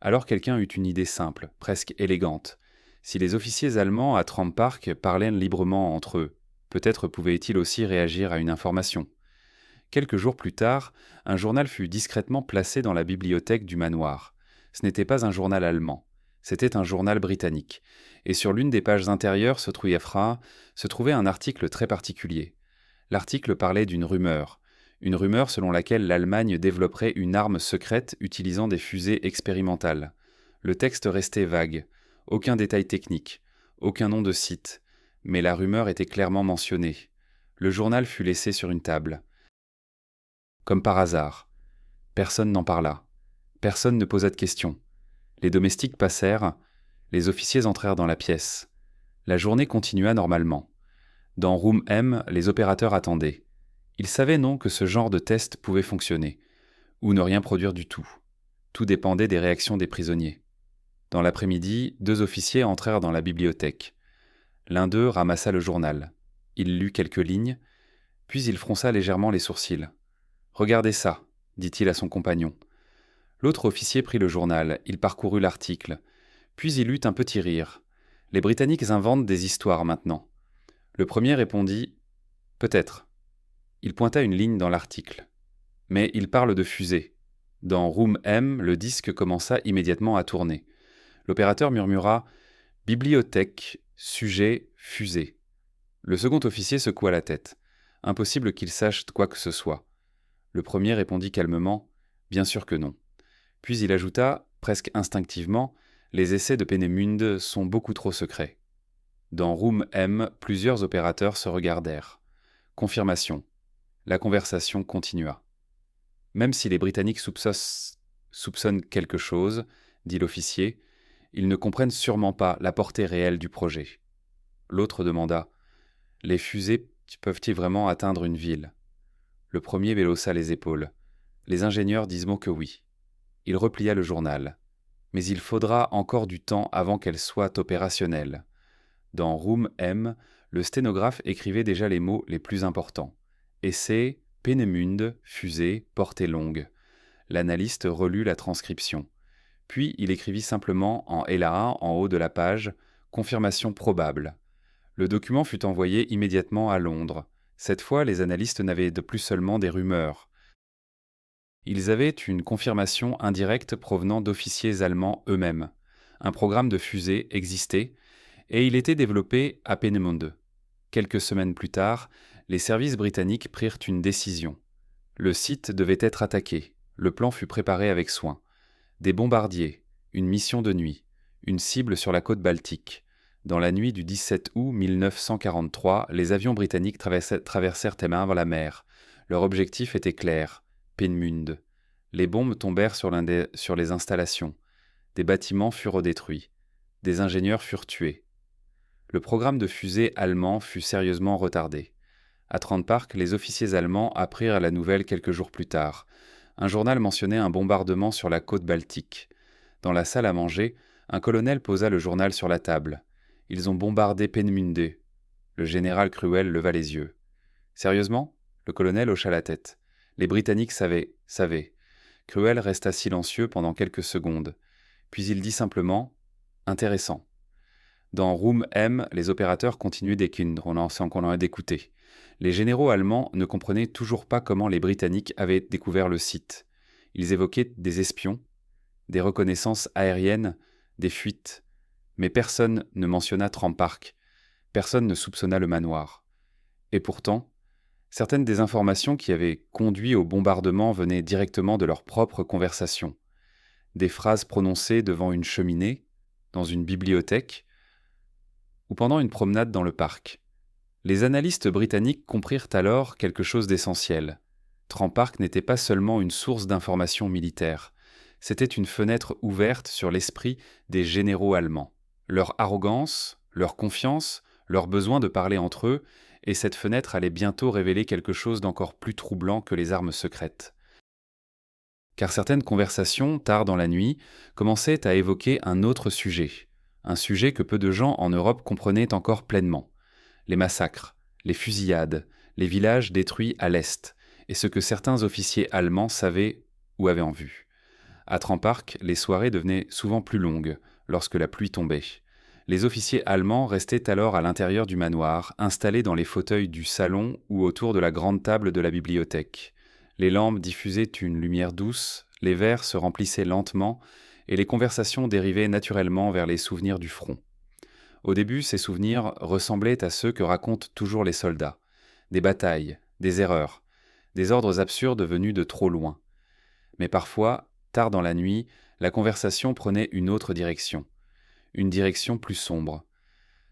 Alors quelqu'un eut une idée simple, presque élégante. Si les officiers allemands à Trampark parlaient librement entre eux, peut-être pouvaient-ils aussi réagir à une information. Quelques jours plus tard, un journal fut discrètement placé dans la bibliothèque du manoir. Ce n'était pas un journal allemand, c'était un journal britannique. Et sur l'une des pages intérieures se trouvait un article très particulier. L'article parlait d'une rumeur selon laquelle l'Allemagne développerait une arme secrète utilisant des fusées expérimentales. Le texte restait vague, aucun détail technique, aucun nom de site, mais la rumeur était clairement mentionnée. Le journal fut laissé sur une table. Comme par hasard. Personne n'en parla. Personne ne posa de questions. Les domestiques passèrent, les officiers entrèrent dans la pièce. La journée continua normalement. Dans Room M, les opérateurs attendaient. Ils savaient non que ce genre de test pouvait fonctionner, ou ne rien produire du tout. Tout dépendait des réactions des prisonniers. Dans l'après-midi, 2 officiers entrèrent dans la bibliothèque. L'un d'eux ramassa le journal. Il lut quelques lignes, puis il fronça légèrement les sourcils. « Regardez ça », dit-il à son compagnon. L'autre officier prit le journal, il parcourut l'article. Puis il eut un petit rire. Les Britanniques inventent des histoires maintenant. Le premier répondit « Peut-être ». Il pointa une ligne dans l'article. Mais il parle de fusée. Dans Room M, le disque commença immédiatement à tourner. L'opérateur murmura « Bibliothèque, sujet, fusée ». Le second officier secoua la tête. Impossible qu'il sache quoi que ce soit. Le premier répondit calmement « Bien sûr que non ». Puis il ajouta, presque instinctivement, « Les essais de Peenemünde sont beaucoup trop secrets ». Dans Room M, plusieurs opérateurs se regardèrent. Confirmation. La conversation continua. « Même si les Britanniques soupçonnent quelque chose, dit l'officier, ils ne comprennent sûrement pas la portée réelle du projet. » L'autre demanda « Les fusées peuvent-ils vraiment atteindre une ville ?» Le premier haussa les épaules. « Les ingénieurs disent mot que oui. » Il replia le journal. « Mais il faudra encore du temps avant qu'elle soit opérationnelle. » Dans Room M, le sténographe écrivait déjà les mots les plus importants. Essai, Peenemünde, fusée, portée longue. L'analyste relut la transcription. Puis il écrivit simplement en LA1 en haut de la page « Confirmation probable ». Le document fut envoyé immédiatement à Londres. Cette fois, les analystes n'avaient de plus seulement des rumeurs. Ils avaient une confirmation indirecte provenant d'officiers allemands eux-mêmes. Un programme de fusée existait, et il était développé à Peenemünde. Quelques semaines plus tard, les services britanniques prirent une décision. Le site devait être attaqué. Le plan fut préparé avec soin. Des bombardiers, une mission de nuit, une cible sur la côte baltique. Dans la nuit du 17 août 1943, les avions britanniques traversèrent la mer. Leur objectif était clair, Peenemünde. Les bombes tombèrent sur les installations. Des bâtiments furent détruits. Des ingénieurs furent tués. Le programme de fusée allemand fut sérieusement retardé. À Trampark, les officiers allemands apprirent la nouvelle quelques jours plus tard. Un journal mentionnait un bombardement sur la côte baltique. Dans la salle à manger, un colonel posa le journal sur la table. « Ils ont bombardé Peenemünde ». Le général Cruel leva les yeux. « Sérieusement ?» Le colonel hocha la tête. Les Britanniques savaient. Cruel resta silencieux pendant quelques secondes. Puis il dit simplement « Intéressant ». Dans Room M, les opérateurs continuaient d'écouter. Les généraux allemands ne comprenaient toujours pas comment les Britanniques avaient découvert le site. Ils évoquaient des espions, des reconnaissances aériennes, des fuites. Mais personne ne mentionna Trampark. Personne ne soupçonna le manoir. Et pourtant, certaines des informations qui avaient conduit au bombardement venaient directement de leurs propres conversations. Des phrases prononcées devant une cheminée, dans une bibliothèque, ou pendant une promenade dans le parc. Les analystes britanniques comprirent alors quelque chose d'essentiel. Trampark n'était pas seulement une source d'informations militaires, C'était une fenêtre ouverte sur l'esprit des généraux allemands. Leur arrogance, leur confiance, leur besoin de parler entre eux, et cette fenêtre allait bientôt révéler quelque chose d'encore plus troublant que les armes secrètes. Car certaines conversations, tard dans la nuit, commençaient à évoquer un autre sujet, un sujet que peu de gens en Europe comprenaient encore pleinement. Les massacres, les fusillades, les villages détruits à l'Est, et ce que certains officiers allemands savaient ou avaient en vue. À Trampark, les soirées devenaient souvent plus longues, lorsque la pluie tombait. Les officiers allemands restaient alors à l'intérieur du manoir, installés dans les fauteuils du salon ou autour de la grande table de la bibliothèque. Les lampes diffusaient une lumière douce, les verres se remplissaient lentement, et les conversations dérivaient naturellement vers les souvenirs du front. Au début, ces souvenirs ressemblaient à ceux que racontent toujours les soldats. Des batailles, des erreurs, des ordres absurdes venus de trop loin. Mais parfois, tard dans la nuit, la conversation prenait une autre direction. Une direction plus sombre.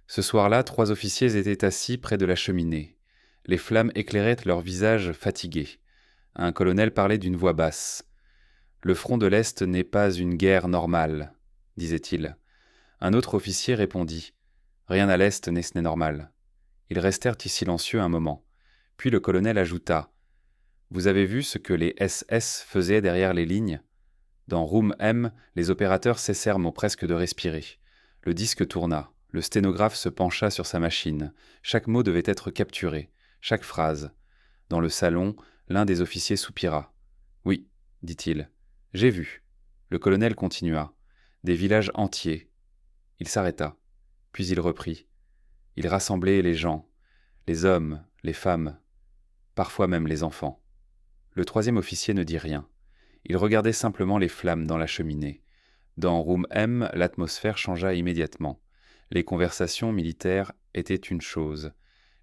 Ce soir-là, 3 officiers étaient assis près de la cheminée. Les flammes éclairaient leurs visages fatigués. Un colonel parlait d'une voix basse. « Le front de l'Est n'est pas une guerre normale, » disait-il. Un autre officier répondit. « Rien à l'Est n'est normal. » Ils restèrent silencieux un moment. Puis le colonel ajouta. « Vous avez vu ce que les SS faisaient derrière les lignes ? Dans Room M, les opérateurs cessèrent presque de respirer. Le disque tourna. Le sténographe se pencha sur sa machine. Chaque mot devait être capturé. Chaque phrase. Dans le salon, l'un des officiers soupira. « Oui, dit-il. J'ai vu. » Le colonel continua. « Des villages entiers. » Il s'arrêta. Puis il reprit. Il rassemblait les gens, les hommes, les femmes, parfois même les enfants. Le 3e officier ne dit rien. Il regardait simplement les flammes dans la cheminée. Dans Room M, l'atmosphère changea immédiatement. Les conversations militaires étaient une chose.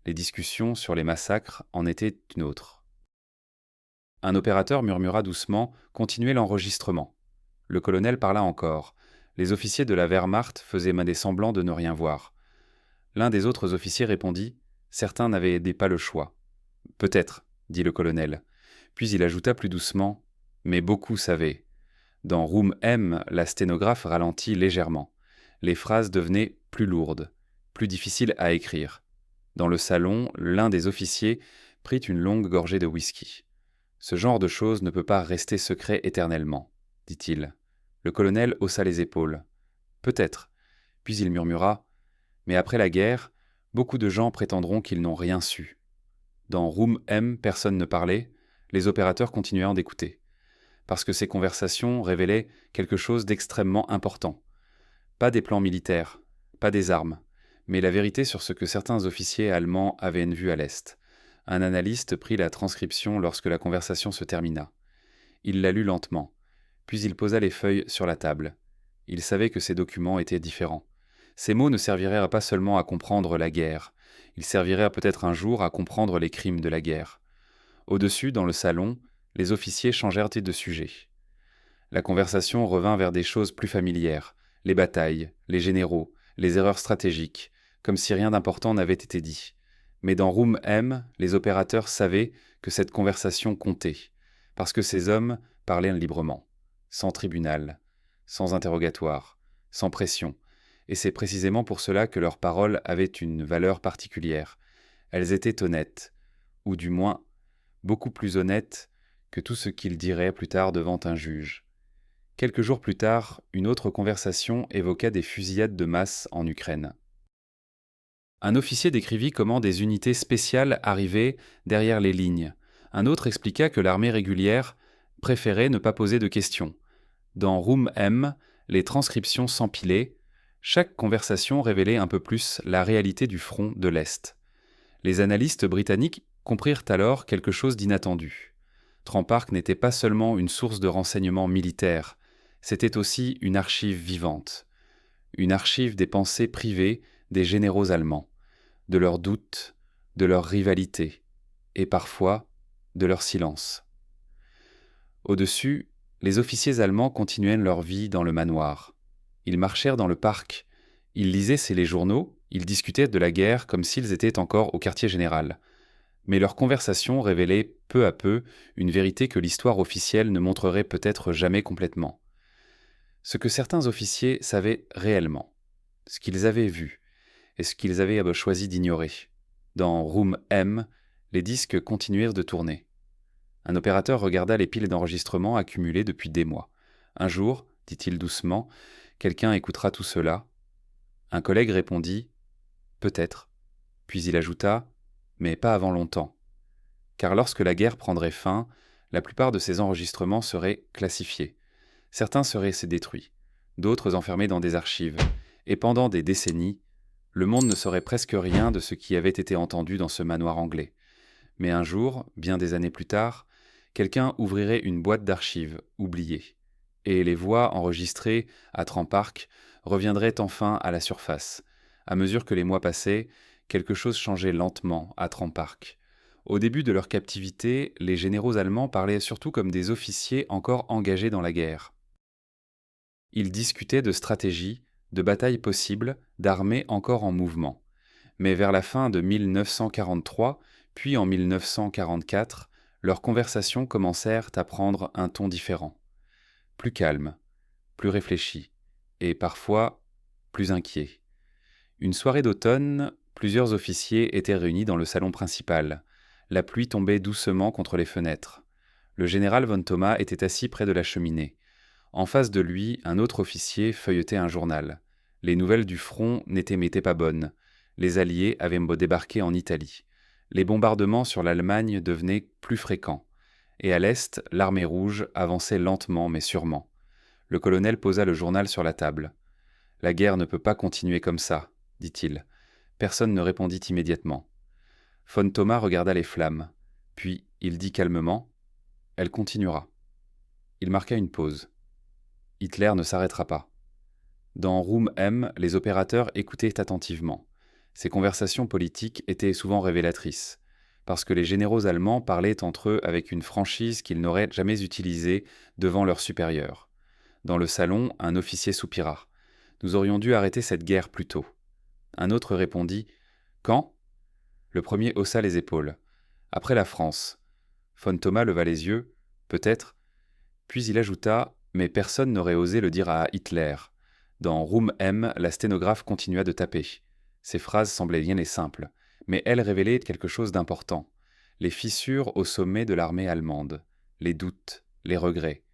Les discussions sur les massacres en étaient une autre. Un opérateur murmura doucement « Continuez l'enregistrement ». Le colonel parla encore. Les officiers de la Wehrmacht faisaient des semblants de ne rien voir. L'un des autres officiers répondit « Certains n'avaient pas le choix. »« Peut-être, » dit le colonel. Puis il ajouta plus doucement « Mais beaucoup savaient. » Dans Room M, la sténographe ralentit légèrement. Les phrases devenaient plus lourdes, plus difficiles à écrire. Dans le salon, l'un des officiers prit une longue gorgée de whisky. « Ce genre de choses ne peut pas rester secret éternellement, » dit-il. Le colonel haussa les épaules. « Peut-être. » Puis il murmura « Mais après la guerre, beaucoup de gens prétendront qu'ils n'ont rien su. » Dans Room M, personne ne parlait, les opérateurs continuèrent d'écouter. Parce que ces conversations révélaient quelque chose d'extrêmement important. Pas des plans militaires, pas des armes, mais la vérité sur ce que certains officiers allemands avaient vu à l'Est. Un analyste prit la transcription lorsque la conversation se termina. Il la lut lentement, puis il posa les feuilles sur la table. Il savait que ces documents étaient différents. Ces mots ne serviraient pas seulement à comprendre la guerre, ils serviraient peut-être un jour à comprendre les crimes de la guerre. Au-dessus, dans le salon, les officiers changèrent de sujet. La conversation revint vers des choses plus familières, les batailles, les généraux, les erreurs stratégiques, comme si rien d'important n'avait été dit. Mais dans Room M, les opérateurs savaient que cette conversation comptait, parce que ces hommes parlaient librement, sans tribunal, sans interrogatoire, sans pression, et c'est précisément pour cela que leurs paroles avaient une valeur particulière. Elles étaient honnêtes, ou du moins beaucoup plus honnêtes que tout ce qu'ils diraient plus tard devant un juge. Quelques jours plus tard, une autre conversation évoqua des fusillades de masse en Ukraine. Un officier décrivit comment des unités spéciales arrivaient derrière les lignes. Un autre expliqua que l'armée régulière préférait ne pas poser de questions. Dans Room M, les transcriptions s'empilaient. Chaque conversation révélait un peu plus la réalité du front de l'Est. Les analystes britanniques comprirent alors quelque chose d'inattendu. Trampark n'était pas seulement une source de renseignements militaires, c'était aussi une archive vivante. Une archive des pensées privées des généraux allemands, de leurs doutes, de leurs rivalités, et parfois de leur silence. Au-dessus, les officiers allemands continuaient leur vie dans le manoir. Ils marchèrent dans le parc, ils lisaient les journaux, ils discutaient de la guerre comme s'ils étaient encore au quartier général. Mais leurs conversations révélaient peu à peu une vérité que l'histoire officielle ne montrerait peut-être jamais complètement. Ce que certains officiers savaient réellement, ce qu'ils avaient vu et ce qu'ils avaient choisi d'ignorer. Dans Room M, les disques continuèrent de tourner. Un opérateur regarda les piles d'enregistrements accumulées depuis des mois. Un jour, dit-il doucement, quelqu'un écoutera tout cela. Un collègue répondit « Peut-être ». Puis il ajouta « Mais pas avant longtemps ». Car lorsque la guerre prendrait fin, la plupart de ces enregistrements seraient classifiés. Certains seraient détruits, d'autres enfermés dans des archives. Et pendant des décennies, le monde ne saurait presque rien de ce qui avait été entendu dans ce manoir anglais. Mais un jour, bien des années plus tard, quelqu'un ouvrirait une boîte d'archives oubliée, et les voix enregistrées à Trent Park reviendraient enfin à la surface. À mesure que les mois passaient, quelque chose changeait lentement à Trent Park. Au début de leur captivité, les généraux allemands parlaient surtout comme des officiers encore engagés dans la guerre. Ils discutaient de stratégie, de batailles possibles, d'armées encore en mouvement. Mais vers la fin de 1943, puis en 1944, leurs conversations commencèrent à prendre un ton différent. Plus calme, plus réfléchi, et parfois plus inquiet. Une soirée d'automne, plusieurs officiers étaient réunis dans le salon principal. La pluie tombait doucement contre les fenêtres. Le général von Thoma était assis près de la cheminée. En face de lui, un autre officier feuilletait un journal. Les nouvelles du front n'étaient pas bonnes. Les Alliés avaient débarqué en Italie. Les bombardements sur l'Allemagne devenaient plus fréquents. Et à l'est, l'armée rouge avançait lentement mais sûrement. Le colonel posa le journal sur la table. « La guerre ne peut pas continuer comme ça, » dit-il. Personne ne répondit immédiatement. Von Thoma regarda les flammes. Puis il dit calmement « Elle continuera ». Il marqua une pause. Hitler ne s'arrêtera pas. Dans Room M, les opérateurs écoutaient attentivement. Ces conversations politiques étaient souvent révélatrices, parce que les généraux allemands parlaient entre eux avec une franchise qu'ils n'auraient jamais utilisée devant leurs supérieurs. Dans le salon, un officier soupira. « Nous aurions dû arrêter cette guerre plus tôt. » Un autre répondit « Quand ?» Le premier haussa les épaules. « Après la France. » Von Thoma leva les yeux. « Peut-être. » Puis il ajouta « Mais personne n'aurait osé le dire à Hitler. » Dans Room M, la sténographe continua de taper. Ces phrases semblaient bien et simples, mais elles révélaient quelque chose d'important. Les fissures au sommet de l'armée allemande, les doutes, les regrets.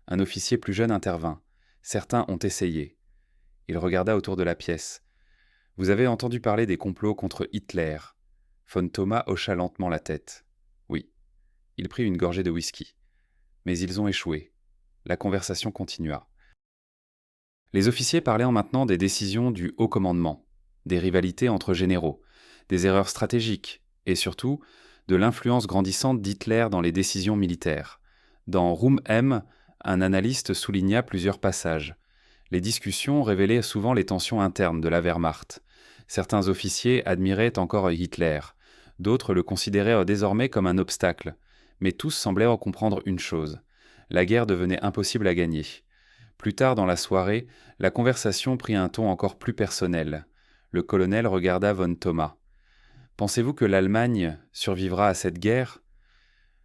Un officier plus jeune intervint. Certains ont essayé. Il regarda autour de la pièce. « Vous avez entendu parler des complots contre Hitler ?» Von Thoma hocha lentement la tête. « Oui. » Il prit une gorgée de whisky. « Mais ils ont échoué. » La conversation continua. Les officiers parlaient maintenant des décisions du haut commandement, des rivalités entre généraux, des erreurs stratégiques et surtout de l'influence grandissante d'Hitler dans les décisions militaires. Dans Room M, un analyste souligna plusieurs passages. Les discussions révélaient souvent les tensions internes de la Wehrmacht. Certains officiers admiraient encore Hitler, d'autres le considéraient désormais comme un obstacle, mais tous semblaient en comprendre une chose. La guerre devenait impossible à gagner. Plus tard dans la soirée, la conversation prit un ton encore plus personnel. Le colonel regarda von Thoma. « Pensez-vous que l'Allemagne survivra à cette guerre ?»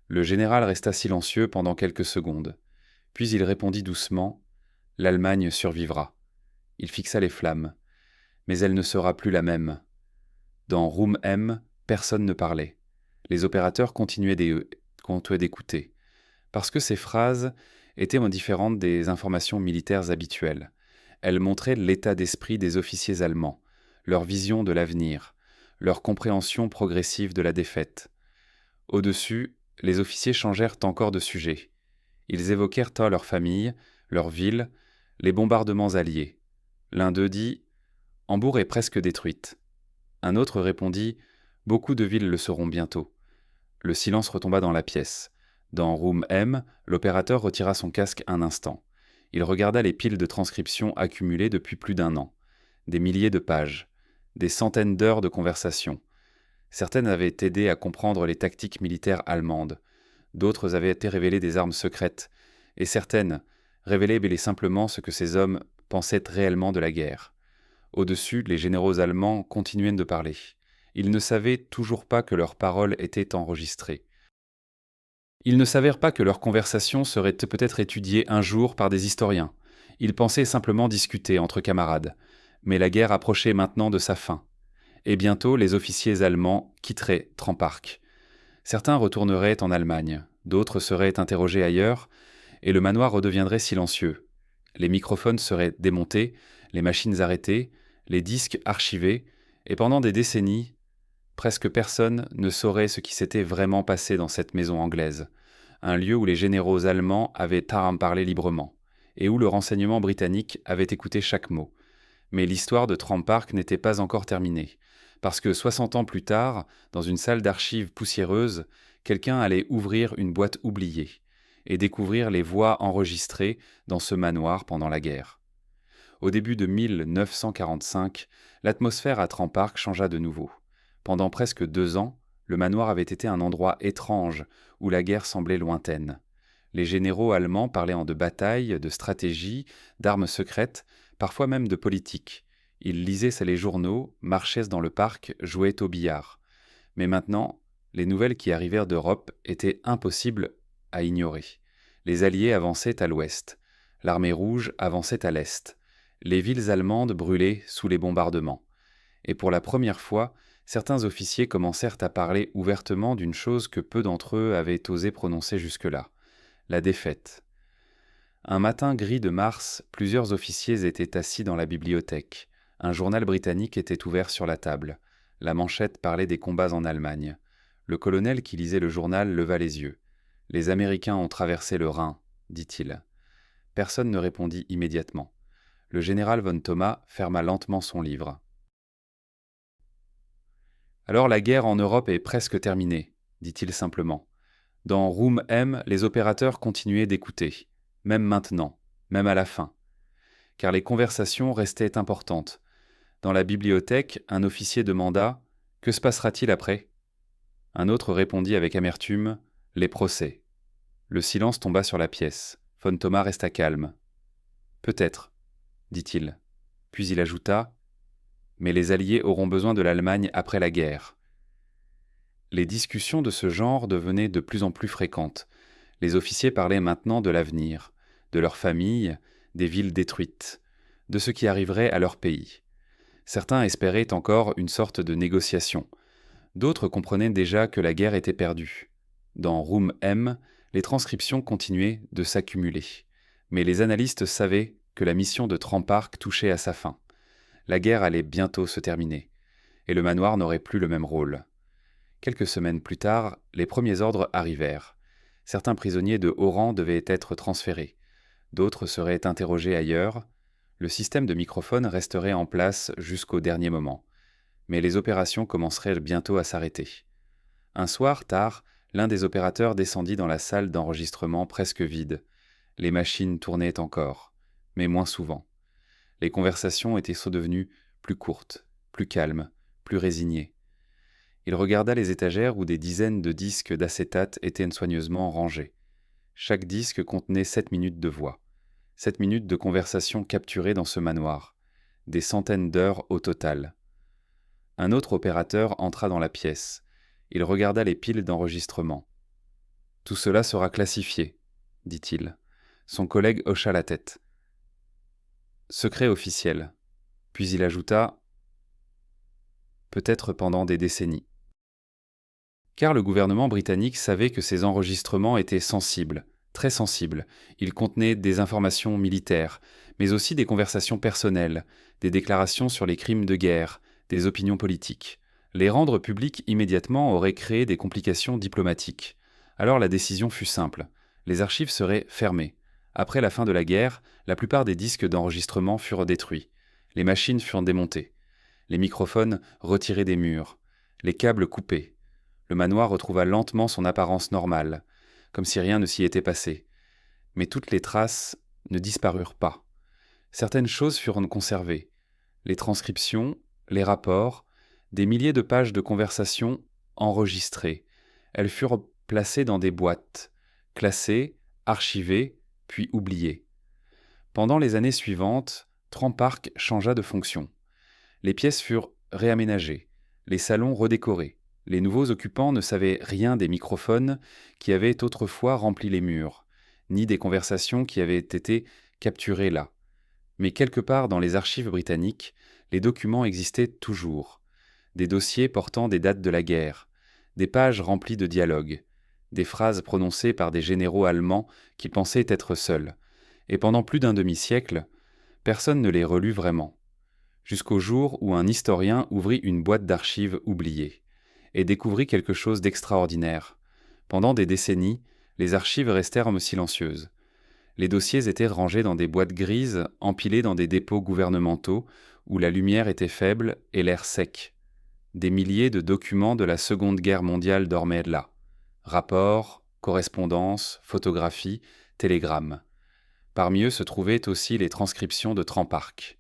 Le général resta silencieux pendant quelques secondes. Puis il répondit doucement « L'Allemagne survivra. » Il fixa les flammes. « Mais elle ne sera plus la même. » Dans Room M, personne ne parlait. Les opérateurs continuaient d'écouter. Parce que ces phrases étaient différentes des informations militaires habituelles. Elles montraient l'état d'esprit des officiers allemands, leur vision de l'avenir, leur compréhension progressive de la défaite. Au-dessus, les officiers changèrent encore de sujet. Ils évoquèrent leur famille, leur ville, les bombardements alliés. L'un d'eux dit « Hambourg est presque détruite ». Un autre répondit « Beaucoup de villes le seront bientôt ». Le silence retomba dans la pièce. Dans Room M, l'opérateur retira son casque un instant. Il regarda les piles de transcriptions accumulées depuis plus d'un an. Des milliers de pages, des centaines d'heures de conversation. Certaines avaient aidé à comprendre les tactiques militaires allemandes. D'autres avaient été révélées des armes secrètes. Et certaines révélaient simplement ce que ces hommes pensaient réellement de la guerre. Au-dessus, les généraux allemands continuaient de parler. Ils ne savaient toujours pas que leurs paroles étaient enregistrées. Ils ne savèrent pas que leurs conversations seraient peut-être étudiées un jour par des historiens. Ils pensaient simplement discuter entre camarades. Mais la guerre approchait maintenant de sa fin. Et bientôt, les officiers allemands quitteraient Trampark. Certains retourneraient en Allemagne, d'autres seraient interrogés ailleurs, et le manoir redeviendrait silencieux. Les microphones seraient démontés, les machines arrêtées, les disques archivés, et pendant des décennies, presque personne ne saurait ce qui s'était vraiment passé dans cette maison anglaise, un lieu où les généraux allemands avaient parlé librement, et où le renseignement britannique avait écouté chaque mot. Mais l'histoire de Trampark n'était pas encore terminée, parce que 60 ans plus tard, dans une salle d'archives poussiéreuse, quelqu'un allait ouvrir une boîte oubliée et découvrir les voix enregistrées dans ce manoir pendant la guerre. Au début de 1945, l'atmosphère à Trampark changea de nouveau. Pendant presque 2 ans, le manoir avait été un endroit étrange où la guerre semblait lointaine. Les généraux allemands parlaient de bataille, de stratégie, d'armes secrètes, parfois même de politique. Ils lisaient les journaux, marchaient dans le parc, jouaient au billard. Mais maintenant, les nouvelles qui arrivèrent d'Europe étaient impossibles à ignorer. Les Alliés avançaient à l'ouest. L'armée rouge avançait à l'est. Les villes allemandes brûlaient sous les bombardements. Et pour la première fois, certains officiers commencèrent à parler ouvertement d'une chose que peu d'entre eux avaient osé prononcer jusque-là, la défaite. Un matin gris de mars, plusieurs officiers étaient assis dans la bibliothèque. Un journal britannique était ouvert sur la table. La manchette parlait des combats en Allemagne. Le colonel qui lisait le journal leva les yeux. « Les Américains ont traversé le Rhin », dit-il. Personne ne répondit immédiatement. Le général von Thoma ferma lentement son livre. « Alors la guerre en Europe est presque terminée, dit-il simplement. Dans Room M, les opérateurs continuaient d'écouter, même maintenant, même à la fin, car les conversations restaient importantes. Dans la bibliothèque, un officier demanda « Que se passera-t-il après ?» Un autre répondit avec amertume « Les procès ». Le silence tomba sur la pièce. Von Thoma resta calme. « Peut-être, » dit-il. Puis il ajouta « Mais les Alliés auront besoin de l'Allemagne après la guerre. » Les discussions de ce genre devenaient de plus en plus fréquentes. Les officiers parlaient maintenant de l'avenir, de leur famille, des villes détruites, de ce qui arriverait à leur pays. Certains espéraient encore une sorte de négociation. D'autres comprenaient déjà que la guerre était perdue. Dans Room M, les transcriptions continuaient de s'accumuler. Mais les analystes savaient que la mission de Trampark touchait à sa fin. La guerre allait bientôt se terminer, et le manoir n'aurait plus le même rôle. Quelques semaines plus tard, les premiers ordres arrivèrent. Certains prisonniers de haut rang devaient être transférés. D'autres seraient interrogés ailleurs. Le système de microphone resterait en place jusqu'au dernier moment. Mais les opérations commenceraient bientôt à s'arrêter. Un soir, tard, l'un des opérateurs descendit dans la salle d'enregistrement presque vide. Les machines tournaient encore, mais moins souvent. Les conversations étaient devenues plus courtes, plus calmes, plus résignées. Il regarda les étagères où des dizaines de disques d'acétate étaient soigneusement rangés. Chaque disque contenait 7 minutes de voix. 7 minutes de conversation capturées dans ce manoir. Des centaines d'heures au total. Un autre opérateur entra dans la pièce. Il regarda les piles d'enregistrement. « Tout cela sera classifié, » dit-il. Son collègue hocha la tête. « Secret officiel. » Puis il ajouta « Peut-être pendant des décennies. » Car le gouvernement britannique savait que ces enregistrements étaient sensibles, très sensibles. Ils contenaient des informations militaires, mais aussi des conversations personnelles, des déclarations sur les crimes de guerre, des opinions politiques. Les rendre publics immédiatement aurait créé des complications diplomatiques. Alors la décision fut simple. Les archives seraient fermées. Après la fin de la guerre, la plupart des disques d'enregistrement furent détruits. Les machines furent démontées. Les microphones retirés des murs. Les câbles coupés. Le manoir retrouva lentement son apparence normale, comme si rien ne s'y était passé. Mais toutes les traces ne disparurent pas. Certaines choses furent conservées. Les transcriptions, les rapports, des milliers de pages de conversations enregistrées. Elles furent placées dans des boîtes, classées, archivées, puis oubliées. Pendant les années suivantes, Trampark changea de fonction. Les pièces furent réaménagées, les salons redécorés. Les nouveaux occupants ne savaient rien des microphones qui avaient autrefois rempli les murs, ni des conversations qui avaient été capturées là. Mais quelque part dans les archives britanniques, les documents existaient toujours. Des dossiers portant des dates de la guerre, des pages remplies de dialogues, des phrases prononcées par des généraux allemands qu'ils pensaient être seuls. Et pendant plus d'un demi-siècle, personne ne les relut vraiment. Jusqu'au jour où un historien ouvrit une boîte d'archives oubliée et découvrit quelque chose d'extraordinaire. Pendant des décennies, les archives restèrent silencieuses. Les dossiers étaient rangés dans des boîtes grises, empilés dans des dépôts gouvernementaux, où la lumière était faible et l'air sec. Des milliers de documents de la Seconde Guerre mondiale dormaient là. Rapports, correspondances, photographies, télégrammes. Parmi eux se trouvaient aussi les transcriptions de Trempark.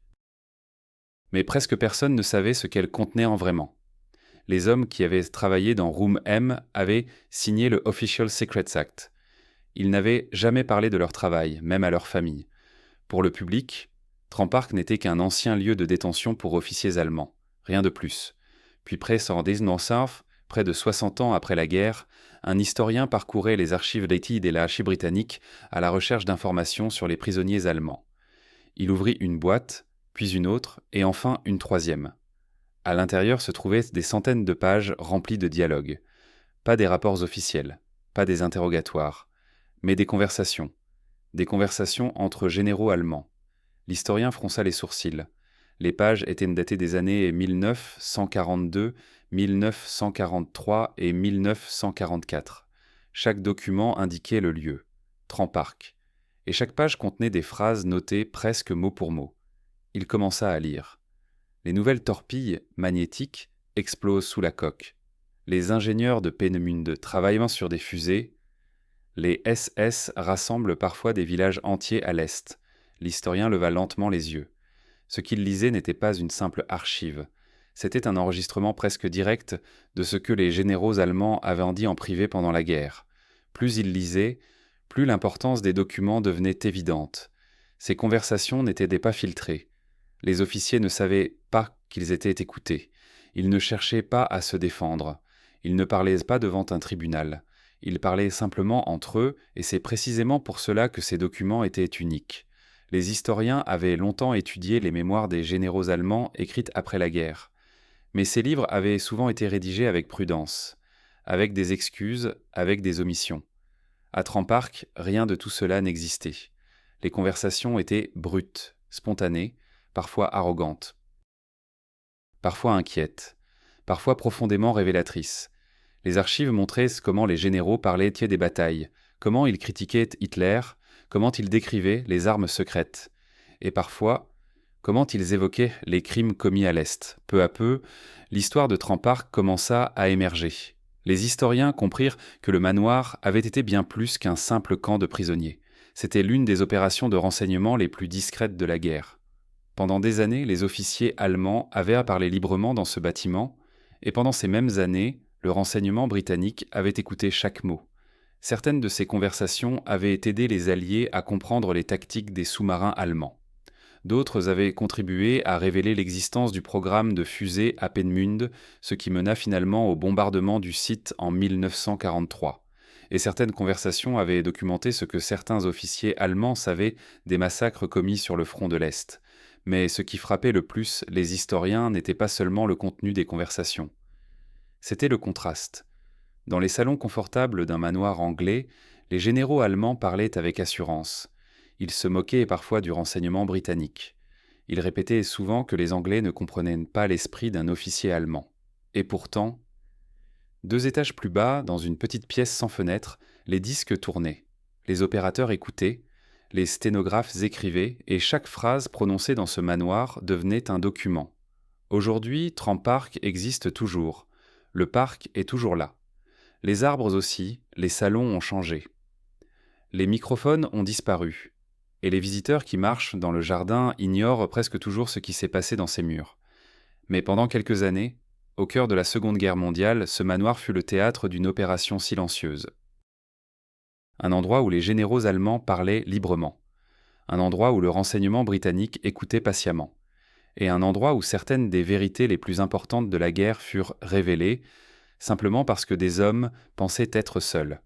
Mais presque personne ne savait ce qu'elles contenaient en vraiment. Les hommes qui avaient travaillé dans Room M avaient signé le Official Secrets Act. Ils n'avaient jamais parlé de leur travail, même à leur famille. Pour le public, Trempark n'était qu'un ancien lieu de détention pour officiers allemands, rien de plus. Puis près de 60 ans après la guerre, un historien parcourait les archives d'Haïti et l'archive britannique à la recherche d'informations sur les prisonniers allemands. Il ouvrit une boîte, puis une autre, et enfin une troisième. À l'intérieur se trouvaient des centaines de pages remplies de dialogues. Pas des rapports officiels, pas des interrogatoires, mais des conversations entre généraux allemands. L'historien fronça les sourcils. Les pages étaient datées des années 1942, 1943 et 1944. Chaque document indiquait le lieu, Trempark, et chaque page contenait des phrases notées presque mot pour mot. Il commença à lire. Les nouvelles torpilles magnétiques explosent sous la coque. Les ingénieurs de Peenemünde travaillant sur des fusées. Les SS rassemblent parfois des villages entiers à l'est. L'historien leva lentement les yeux. Ce qu'il lisait n'était pas une simple archive. C'était un enregistrement presque direct de ce que les généraux allemands avaient dit en privé pendant la guerre. Plus il lisait, plus l'importance des documents devenait évidente. Ces conversations n'étaient pas filtrées. Les officiers ne savaient pas qu'ils étaient écoutés. Ils ne cherchaient pas à se défendre. Ils ne parlaient pas devant un tribunal. Ils parlaient simplement entre eux, et c'est précisément pour cela que ces documents étaient uniques. Les historiens avaient longtemps étudié les mémoires des généraux allemands écrites après la guerre. Mais ces livres avaient souvent été rédigés avec prudence, avec des excuses, avec des omissions. À Trempark, rien de tout cela n'existait. Les conversations étaient brutes, spontanées, parfois arrogantes, parfois inquiètes, parfois profondément révélatrices. Les archives montraient comment les généraux parlaient des batailles, comment ils critiquaient Hitler, comment ils décrivaient les armes secrètes, et parfois, comment ils évoquaient les crimes commis à l'Est. Peu à peu, l'histoire de Trempark commença à émerger. Les historiens comprirent que le manoir avait été bien plus qu'un simple camp de prisonniers. C'était l'une des opérations de renseignement les plus discrètes de la guerre. Pendant des années, les officiers allemands avaient à parler librement dans ce bâtiment, et pendant ces mêmes années, le renseignement britannique avait écouté chaque mot. Certaines de ces conversations avaient aidé les Alliés à comprendre les tactiques des sous-marins allemands. D'autres avaient contribué à révéler l'existence du programme de fusées à Peenemünde, ce qui mena finalement au bombardement du site en 1943. Et certaines conversations avaient documenté ce que certains officiers allemands savaient des massacres commis sur le front de l'Est. Mais ce qui frappait le plus les historiens n'était pas seulement le contenu des conversations. C'était le contraste. Dans les salons confortables d'un manoir anglais, les généraux allemands parlaient avec assurance. Ils se moquaient parfois du renseignement britannique. Ils répétaient souvent que les Anglais ne comprenaient pas l'esprit d'un officier allemand. Et pourtant, 2 étages plus bas, dans une petite pièce sans fenêtre, les disques tournaient. Les opérateurs écoutaient, les sténographes écrivaient, et chaque phrase prononcée dans ce manoir devenait un document. Aujourd'hui, Trempark existe toujours. Le parc est toujours là. Les arbres aussi, les salons ont changé. Les microphones ont disparu. Et les visiteurs qui marchent dans le jardin ignorent presque toujours ce qui s'est passé dans ces murs. Mais pendant quelques années, au cœur de la Seconde Guerre mondiale, ce manoir fut le théâtre d'une opération silencieuse. Un endroit où les généraux allemands parlaient librement. Un endroit où le renseignement britannique écoutait patiemment. Et un endroit où certaines des vérités les plus importantes de la guerre furent révélées, simplement parce que des hommes pensaient être seuls.